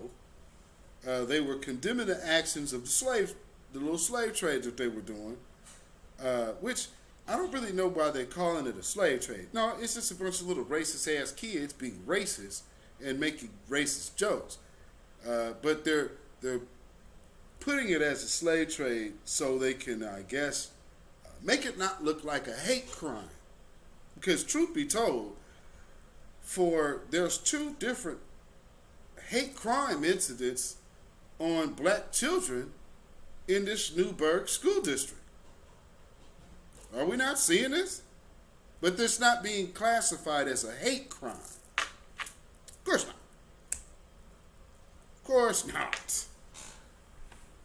they were condemning the actions of the little slave trade that they were doing, which I don't really know why they're calling it a slave trade. No, it's just a bunch of little racist-ass kids being racist and making racist jokes. But they're putting it as a slave trade so they can, I guess, make it not look like a hate crime. Because truth be told, there's 2 different hate crime incidents on black children in this Newberg school district. Are we not seeing this? But this not being classified as a hate crime. Of course not. Of course not.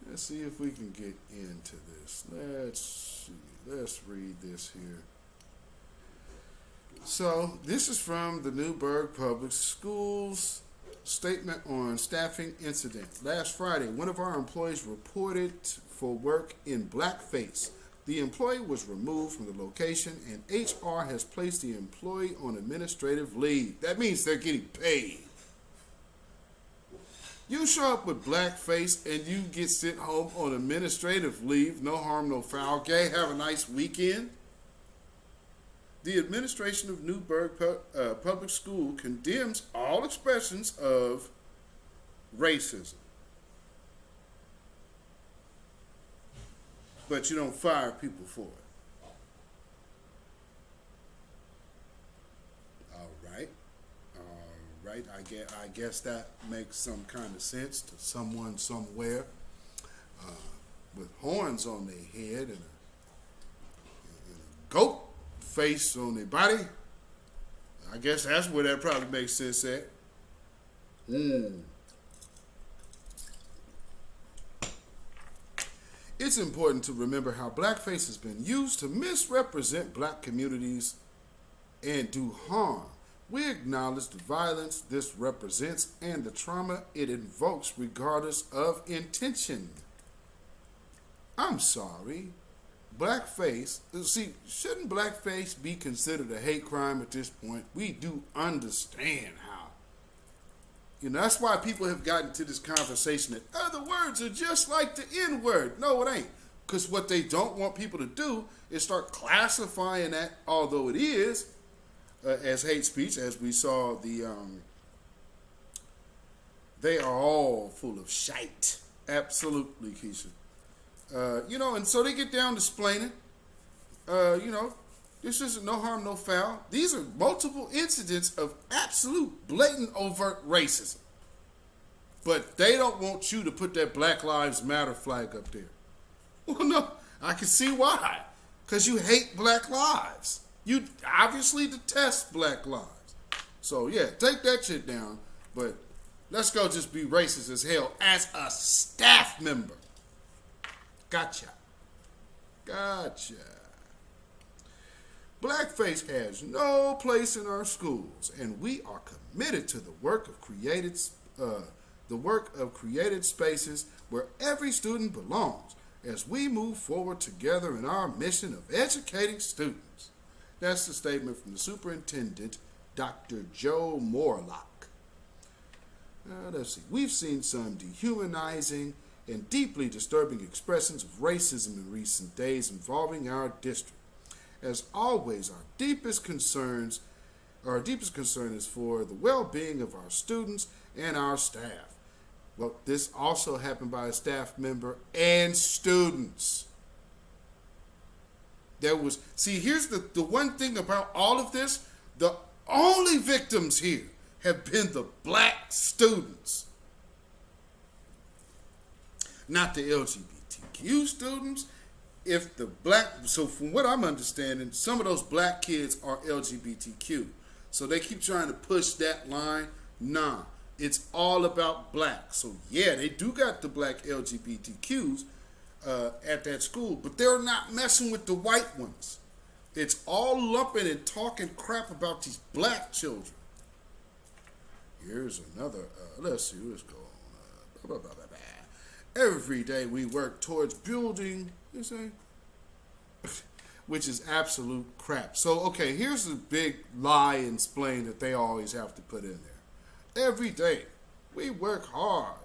Let's see if we can get into this. Let's read this here. So, this is from the Newberg Public Schools statement on staffing incident. Last Friday, one of our employees reported for work in blackface. The employee was removed from the location, and HR has placed the employee on administrative leave. That means they're getting paid. You show up with blackface and you get sent home on administrative leave. No harm, no foul. Okay, have a nice weekend. The administration of Newberg Public School condemns all expressions of racism. But you don't fire people for it. All right. I guess that makes some kind of sense to someone somewhere with horns on their head and a goat face on their body. I guess that's where that probably makes sense at. It's important to remember how blackface has been used to misrepresent black communities and do harm. We acknowledge the violence this represents and the trauma it invokes regardless of intention. I'm sorry. Blackface, see, shouldn't blackface be considered a hate crime at this point? We do understand how. You know, that's why people have gotten to this conversation that other words are just like the N-word. No, it ain't. Because what they don't want people to do is start classifying that, although it is, as hate speech, as we saw they are all full of shite. Absolutely, Keisha. And so they get down to explaining, this isn't no harm, no foul. These are multiple incidents of absolute, blatant, overt racism. But they don't want you to put that Black Lives Matter flag up there. Well, no, I can see why. Because you hate black lives. You obviously detest black lives. So, yeah, take that shit down. But let's go just be racist as hell as a staff member. Gotcha. Blackface has no place in our schools, and we are committed to the work of created spaces where every student belongs as we move forward together in our mission of educating students. That's the statement from the superintendent, Dr. Joe Morlock. Let's see. We've seen some dehumanizing and deeply disturbing expressions of racism in recent days involving our district. As always, our deepest concern is for the well-being of our students and our staff. Well, this also happened by a staff member and students. Here's the one thing about all of this. The only victims here have been the black students. Not the LGBTQ students. So from what I'm understanding, some of those black kids are LGBTQ. So they keep trying to push that line. Nah, it's all about black. So yeah, they do got the black LGBTQs at that school, but they're not messing with the white ones. It's all lumping and talking crap about these black children. Here's another, let's see what's going on. Every day we work towards building, you say, which is absolute crap. So, okay, here's the big lie and explain that they always have to put in there. Every day we work hard.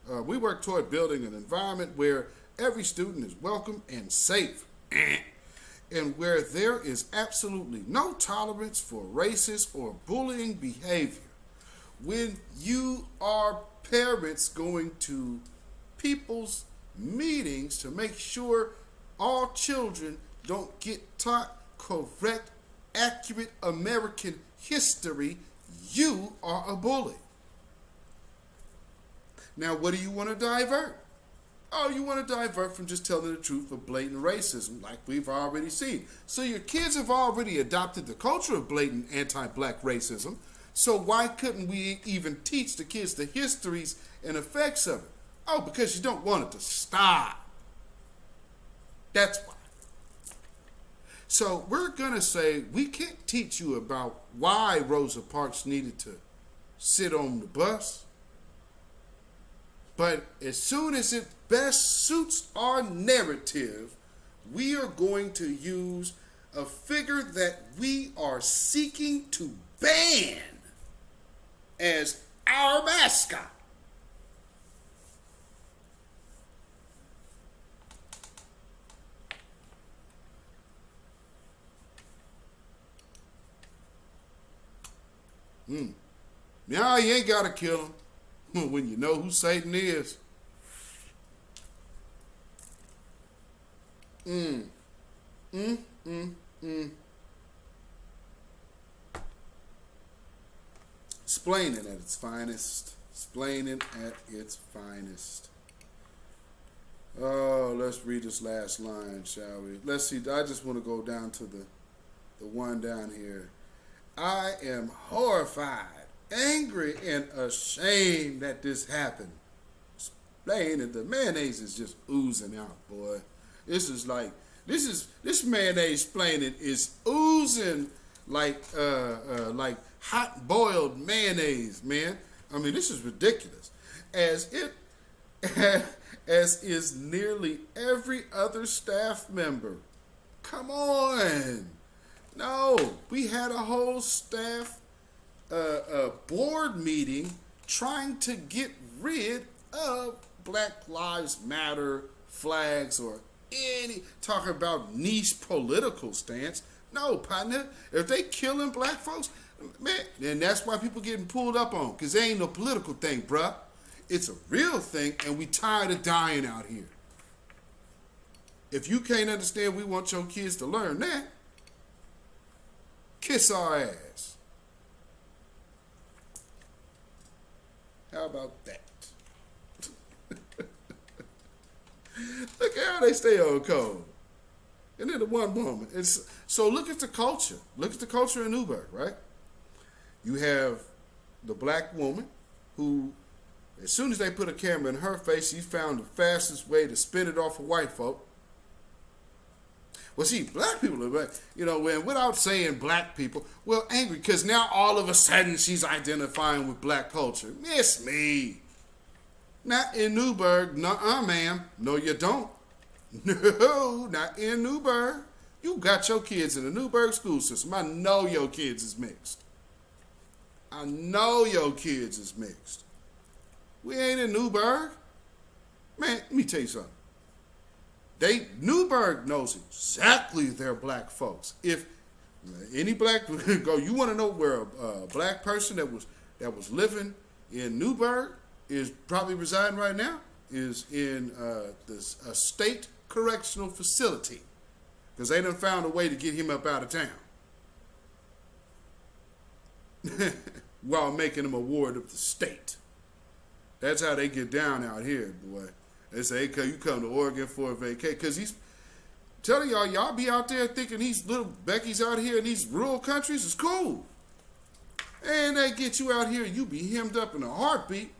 We work toward building an environment where every student is welcome and safe, and where there is absolutely no tolerance for racist or bullying behavior. When you are parents going to people's meetings to make sure all children don't get taught correct, accurate American history, you are a bully. Now, what do you want to divert? Oh, you want to divert from just telling the truth of blatant racism, like we've already seen. So your kids have already adopted the culture of blatant anti-black racism, so why couldn't we even teach the kids the histories and effects of it? Oh, because you don't want it to stop. That's why. So we're going to say we can't teach you about why Rosa Parks needed to sit on the bus. But as soon as it best suits our narrative, we are going to use a figure that we are seeking to ban as our mascot. Yeah, you ain't gotta kill him when you know who Satan is. Explaining at its finest. Explaining at its finest. Oh, let's read this last line, shall we? Let's see. I just want to go down to the one down here. I am horrified, angry, and ashamed that this happened. Explaining, the mayonnaise is just oozing out, boy. This mayonnaise explaining is oozing like hot boiled mayonnaise, man. I mean, this is ridiculous. As is nearly every other staff member. Come on. No, we had a whole staff board meeting trying to get rid of Black Lives Matter flags or talking about niche political stance. No, partner, if they killing black folks, man, then that's why people getting pulled up on, because they ain't no political thing, bruh. It's a real thing, and we tired of dying out here. If you can't understand we want your kids to learn that, kiss our ass. How about that? Look at how they stay on code. And then the one moment. So look at the culture. Look at the culture in Newberg, right? You have the black woman who, as soon as they put a camera in her face, she found the fastest way to spin it off of white folk. Well, see, black people are, without saying black people, well, angry, because now all of a sudden she's identifying with black culture. Miss me. Not in Newberg. Nuh-uh, ma'am. No, you don't. No, not in Newberg. You got your kids in the Newberg school system. I know your kids is mixed. I know your kids is mixed. We ain't in Newberg. Man, let me tell you something. Newberg knows exactly they're black folks. If any black go, you want to know where a black person that was living in Newberg is probably residing right now, is in a state correctional facility, because they done found a way to get him up out of town while making him a ward of the state. That's how they get down out here, boy. They say, hey, you come to Oregon for a vacation. Because he's telling y'all be out there thinking these little Becky's out here in these rural countries is cool. And they get you out here, you be hemmed up in a heartbeat.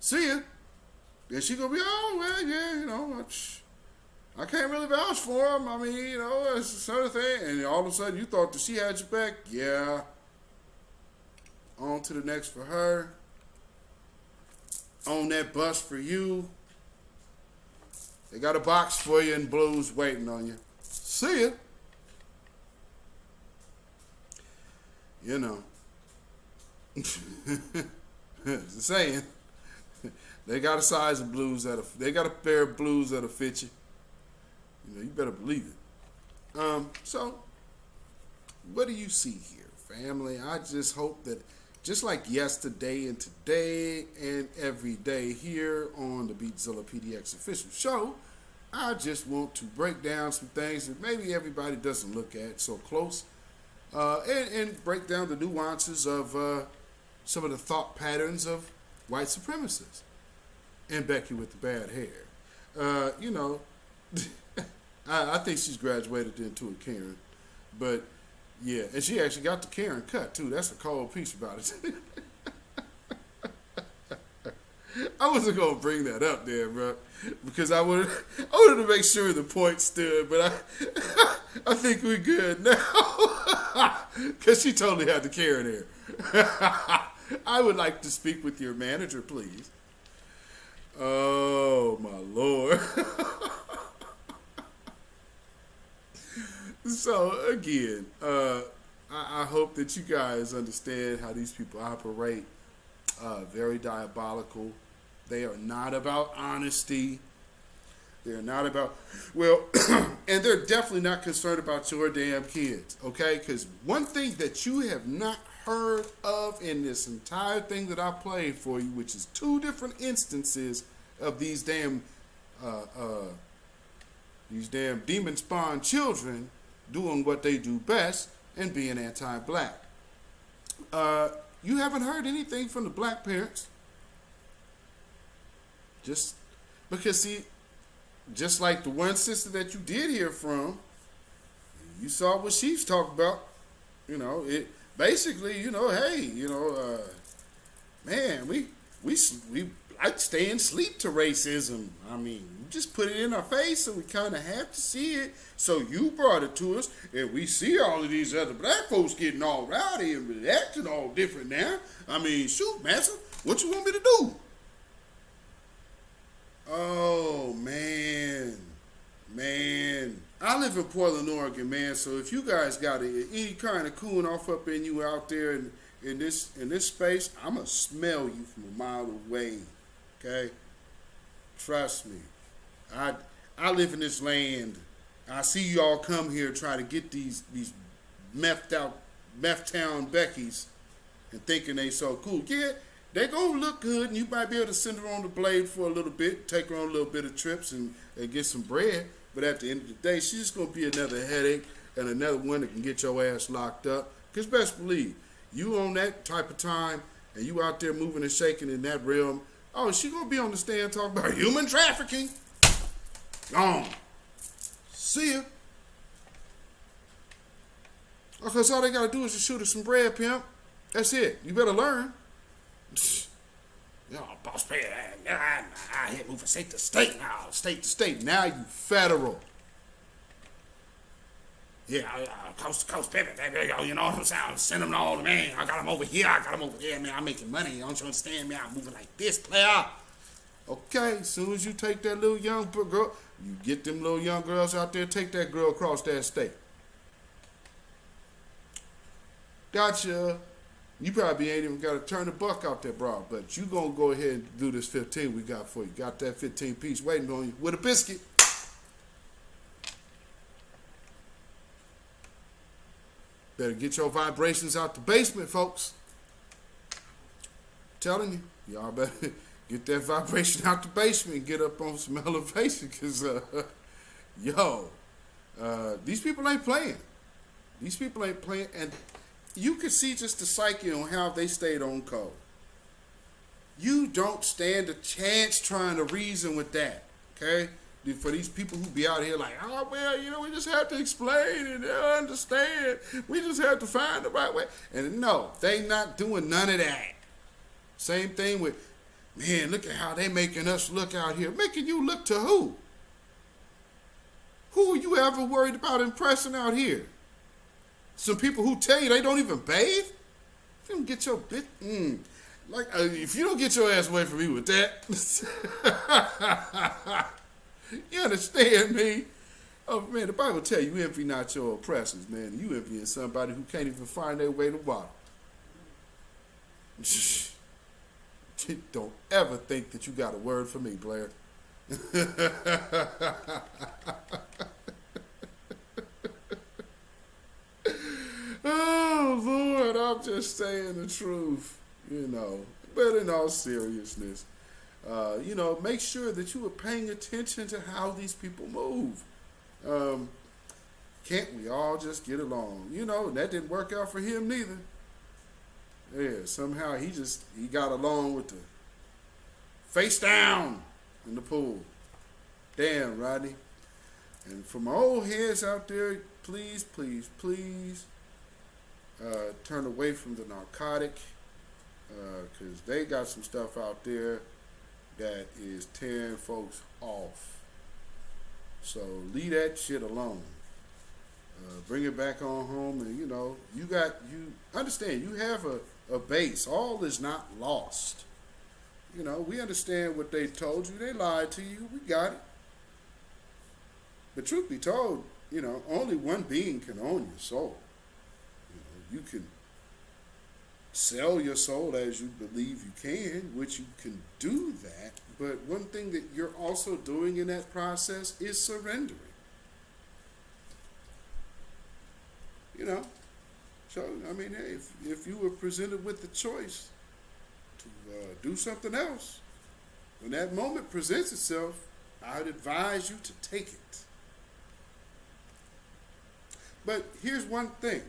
See ya. Then she gonna be, oh, well, yeah, I can't really vouch for him. I mean, it's a sort of thing. And all of a sudden you thought that she had your back. Yeah. On to the next for her. On that bus for you. They got a box for you in blues waiting on you. See ya. It's the saying. They got a size of blues they got a pair of blues that'll fit you. You better believe it. So what do you see here, family? I just hope that just like yesterday and today and every day here on the beatzillapdx official show, I just want to break down some things that maybe everybody doesn't look at so close, and break down the nuances of some of the thought patterns of white supremacists. And Becky with the bad hair. I think she's graduated into a Karen, but yeah, and she actually got the Karen cut too. That's a cold piece about it. I wasn't gonna bring that up there, bro, because I wanted to make sure the point stood, but I think we're good now, because she totally had the Karen hair. I would like to speak with your manager, please. Oh my Lord. So again, I hope that you guys understand how these people operate. Very diabolical. They are not about honesty. They're not about, and they're definitely not concerned about your damn kids, okay? Because one thing that you have not heard of in this entire thing that I played for you, which is 2 different instances of these damn demon spawned children doing what they do best and being anti-black. You haven't heard anything from the black parents. Just because, see, just like the one sister that you did hear from, you saw what she's talking about. It basically, hey, man, we like staying sleep to racism. I mean, you just put it in our face, so we kind of have to see it. So you brought it to us, and we see all of these other black folks getting all rowdy and acting all different now. I mean, shoot, master, what you want me to do? Oh, man. I live in Portland, Oregon, man, so if you guys got any kind of cooling off up in you out there in this space, I'm going to smell you from a mile away, okay? Trust me. I live in this land. I see y'all come here try to get these meth town Beckys and thinking they so cool. Yeah, They gonna look good, and you might be able to send her on the blade for a little bit, take her on a little bit of trips and get some bread. But at the end of the day, she's just gonna be another headache and another one that can get your ass locked up. Because best believe, you on that type of time, and you out there moving and shaking in that realm, oh, she gonna be on the stand talking about human trafficking. Gone. See ya. Because all they gotta do is just shoot her some bread, pimp. That's it. You better learn. You know, boss player, I hit move from state to state now, state to state. Now you federal. Yeah, coast to coast, baby, you know what I'm saying? Send them to all the man. I got them over here, I got them over there, man. I'm making money. Don't you understand me? I'm moving like this, player. Okay, as soon as you take that little young girl, you get them little young girls out there, take that girl across that state. Gotcha. You probably ain't even got to turn the buck out there, bro. But you going to go ahead and do this 15 we got for you. Got that 15 piece waiting on you with a biscuit. Better get your vibrations out the basement, folks. Telling you, y'all better get that vibration out the basement and get up on some elevation. Because, these people ain't playing. These people ain't playing. And you can see just the psyche on how they stayed on code. You don't stand a chance trying to reason with that, okay? For these people who be out here like, oh, well, you know, we just have to explain and they'll understand. We just have to find the right way. And no, they not doing none of that. Same thing with, man, look at how they making us look out here. Making you look to who? Who are you ever worried about impressing out here? Some people who tell you they don't even bathe? You don't get your bit. If you don't get your ass away from me with that, you understand me? Oh man, the Bible tell you envy not your oppressors, man. You envying somebody who can't even find their way to water. Don't ever think that you got a word for me, Blair. Oh, Lord, I'm just saying the truth, you know. But in all seriousness, make sure that you are paying attention to how these people move. Can't we all just get along? You know, that didn't work out for him neither. Yeah, somehow he got along with the face down in the pool. Damn, Rodney. And for my old heads out there, please, please, please, turn away from the narcotic, because they got some stuff out there that is tearing folks off. So leave that shit alone. Bring it back on home, and you understand you have a base. All is not lost. You know, we understand what they told you. They lied to you. We got it. But truth be told, only one being can own your soul. You can sell your soul as you believe you can, which you can do that. But one thing that you're also doing in that process is surrendering. So, hey, if you were presented with the choice to do something else, when that moment presents itself, I would advise you to take it. But here's one thing.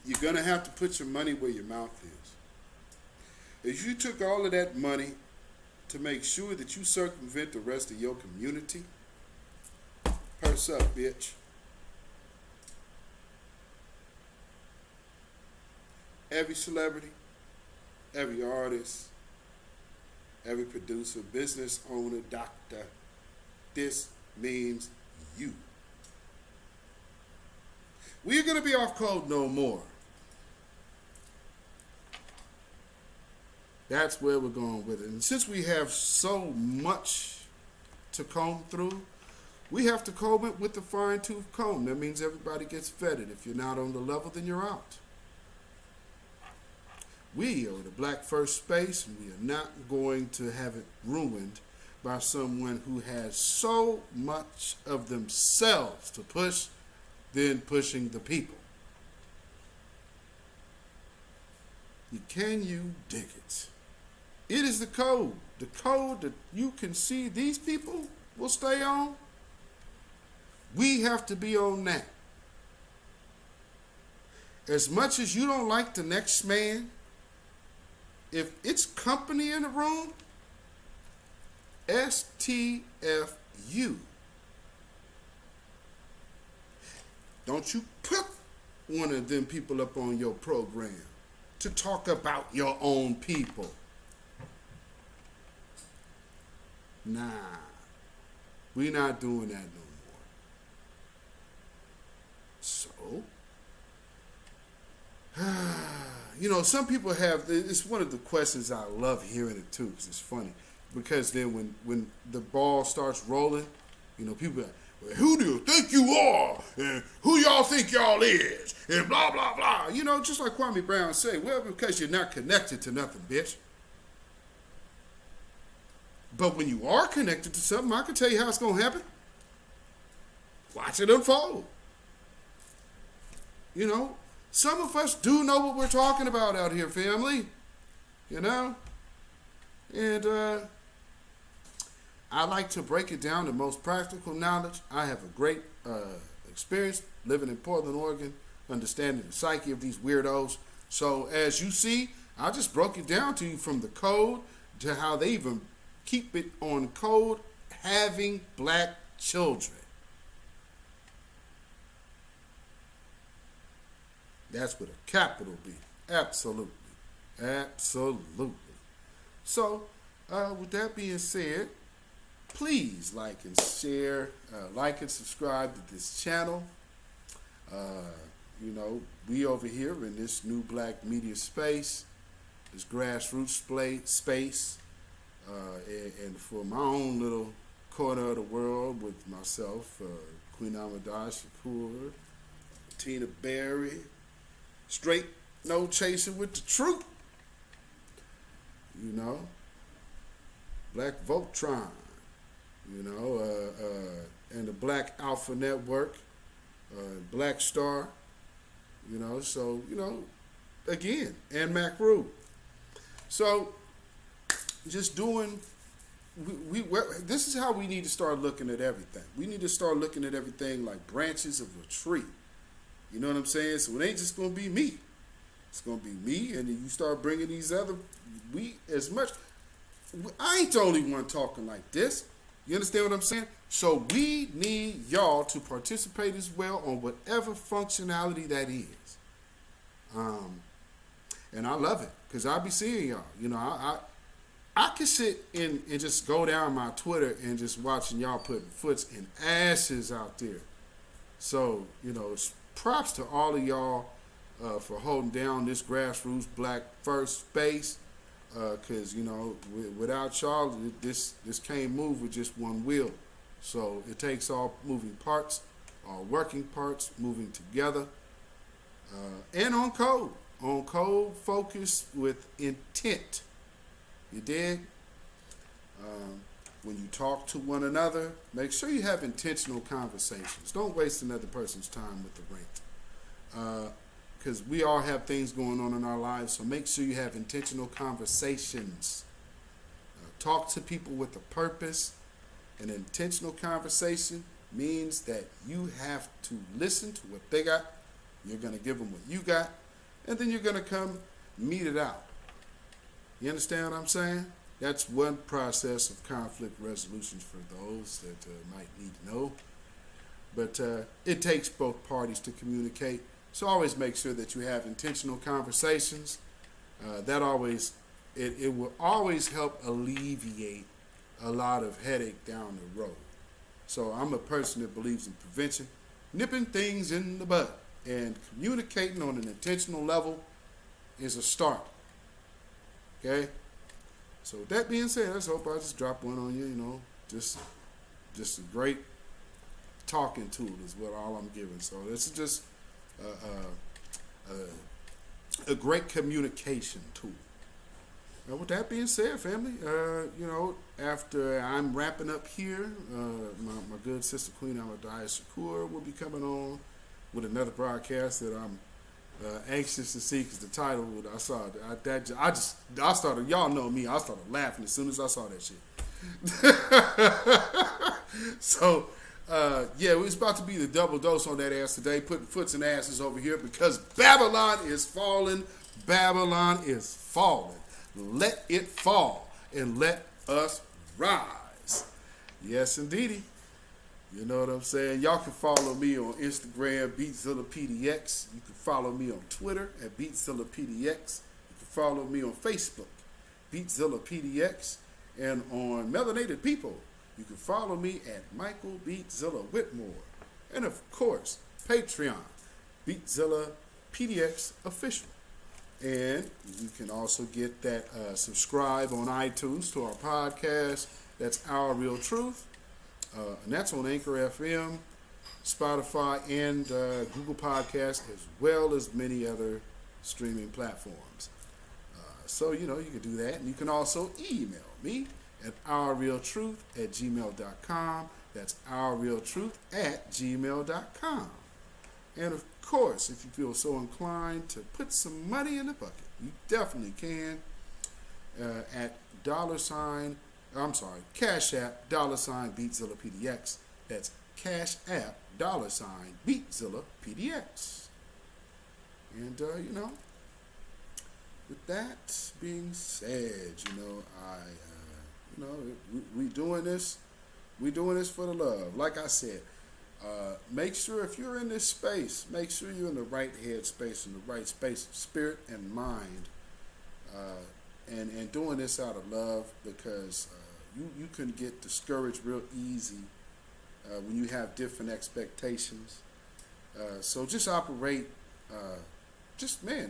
You're going to have to put your money where your mouth is. If you took all of that money to make sure that you circumvent the rest of your community, purse up, bitch. Every celebrity, every artist, every producer, business owner, doctor, this means you. We're going to be off code no more. That's where we're going with it. And since we have so much to comb through, we have to comb it with a fine-tooth comb. That means everybody gets vetted. If you're not on the level, then you're out. We are the Black First Space, and we are not going to have it ruined by someone who has so much of themselves to push than pushing the people. Can you dig it? It is the code. The code that you can see these people will stay on. We have to be on that. As much as you don't like the next man, if it's company in the room, STFU. Don't you put one of them people up on your program to talk about your own people. Nah, we not doing that no more. So, you know, some people have, it's one of the questions I love hearing it too, because it's funny. Because then when the ball starts rolling, you know, people are like, well, who do you think you are? And who y'all think y'all is? And blah, blah, blah. You know, just like Kwame Brown say, well, because you're not connected to nothing, bitch. But when you are connected to something, I can tell you how it's going to happen. Watch it unfold. You know, some of us do know what we're talking about out here, family. You know? And I like to break it down to most practical knowledge. I have a great experience living in Portland, Oregon, understanding the psyche of these weirdos. So as you see, I just broke it down to you from the code to how they even keep it on code, having black children. That's with a capital B. Absolutely. Absolutely. So, with that being said, please like and share, like and subscribe to this channel. You know, we over here in this new black media space, this grassroots space, and for my own little corner of the world with myself, Queen Amadai Shakur, Tina Berry, straight no chasing with the truth, you know, Black Voltron, you know, and the Black Alpha Network, Black Star, you know, so, you know, again, and Mac Rue. So, just doing, this is how we need to start looking at everything. We need to start looking at everything like branches of a tree. You know what I'm saying? So it ain't just going to be me. It's going to be me, and then you start bringing these other, I ain't the only one talking like this. You understand what I'm saying? So we need y'all to participate as well on whatever functionality that is. And I love it, because I be seeing y'all. You know, I can sit and just go down my Twitter and just watching y'all putting foots and asses out there. So, you know, it's props to all of y'all for holding down this grassroots black first space. Because, you know, without y'all, this can't move with just one wheel. So it takes all moving parts, all working parts, moving together. And on code focused with intent. You dig? When you talk to one another, make sure you have intentional conversations. Don't waste another person's time with the rant. Because we all have things going on in our lives, so make sure you have intentional conversations. Talk to people with a purpose. An intentional conversation means that you have to listen to what they got. You're going to give them what you got, and then you're going to come meet it out. You understand what I'm saying? That's one process of conflict resolutions for those that might need to know. But it takes both parties to communicate. So always make sure that you have intentional conversations. That always, it will always help alleviate a lot of headache down the road. So I'm a person that believes in prevention, nipping things in the bud, and communicating on an intentional level is a start. Okay? So with that being said, let's hope I just drop one on you, you know, just a great talking tool is what all I'm giving. So this is just a great communication tool. Now, with that being said, family, you know, after I'm wrapping up here, my good sister Queen Amadai Shakur will be coming on with another broadcast that I'm Anxious to see, because the title, when I saw it, I started, y'all know me, I started laughing as soon as I saw that shit. So, yeah, it's about to be the double dose on that ass today, putting foots and asses over here, because Babylon is falling. Babylon is falling. Let it fall and let us rise. Yes, indeedy. You know what I'm saying? Y'all can follow me on Instagram, beatzillapdx. You can follow me on Twitter at beatzillapdx. You can follow me on Facebook, beatzillapdx. And on Melanated People, you can follow me at Michael Beatzilla Whitmore. And of course, Patreon, Beatzilla PDX Official. And you can also get that subscribe on iTunes to our podcast. That's Our Real Truth. And that's on Anchor FM, Spotify, and Google Podcasts, as well as many other streaming platforms. So, you know, you can do that. And you can also email me at ourrealtruth@gmail.com. That's ourrealtruth@gmail.com. And of course, if you feel so inclined to put some money in the bucket, you definitely can at CashApp, $Beatzillapdx. That's CashApp, $Beatzillapdx. And, you know, with that being said, we doing this for the love. Like I said, make sure if you're in this space, make sure you're in the right head space, in the right space of spirit and mind, and doing this out of love, because you can get discouraged real easy when you have different expectations. So just operate,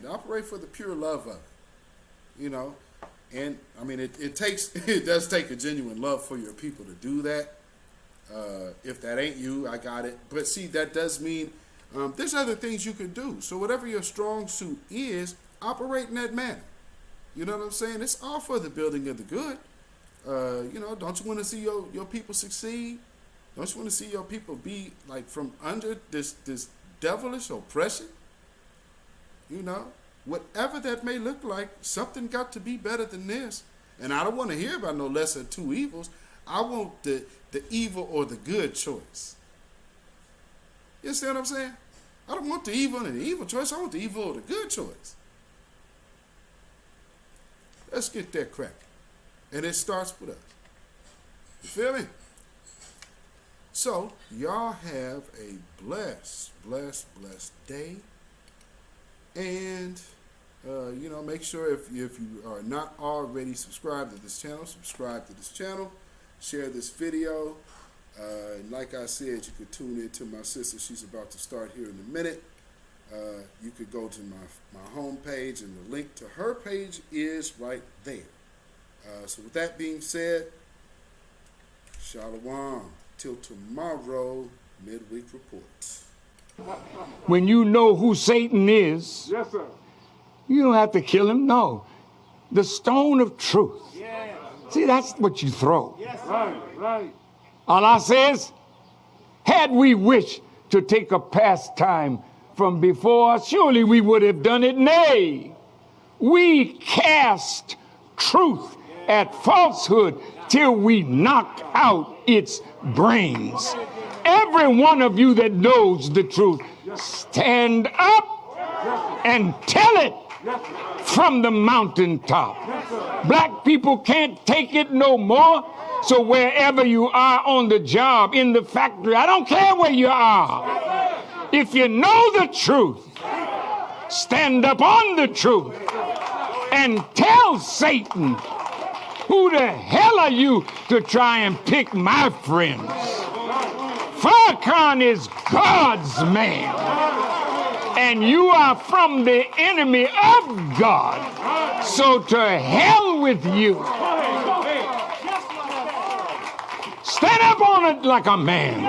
operate for the pure love of it, you know. And I mean, it does take a genuine love for your people to do that. If that ain't you, I got it. But see, that does mean there's other things you can do. So whatever your strong suit is, operate in that manner. You know what I'm saying? It's all for the building of the good. You know, don't you want to see your people succeed? Don't you want to see your people be like from under this devilish oppression? You know, whatever that may look like, something got to be better than this. And I don't want to hear about no lesser of two evils. I want the evil or the good choice. You understand what I'm saying? I don't want the evil and the evil choice. I want the evil or the good choice. Let's get that cracking. And it starts with us. You feel me? So, y'all have a blessed day. And, you know, make sure if you are not already subscribed to this channel, subscribe to this channel. Share this video. And like I said, you could tune in to my sister. She's about to start here in a minute. You could go to my homepage, and the link to her page is right there. So with that being said, Shalom. Till tomorrow, midweek reports. When you know who Satan is, yes, sir, you don't have to kill him. No. The stone of truth. Yes. See, that's what you throw. Yes, right. Allah says, had we wished to take a pastime from before, surely we would have done it. Nay, we cast truth at falsehood till we knock out its brains. Every one of you that knows the truth, stand up and tell it from the mountaintop. Black people can't take it no more. So wherever you are on the job, in the factory, I don't care where you are. If you know the truth, stand up on the truth and tell Satan, who the hell are you to try and pick my friends? Farrakhan is God's man, and you are from the enemy of God. So to hell with you. Stand up on it like a man.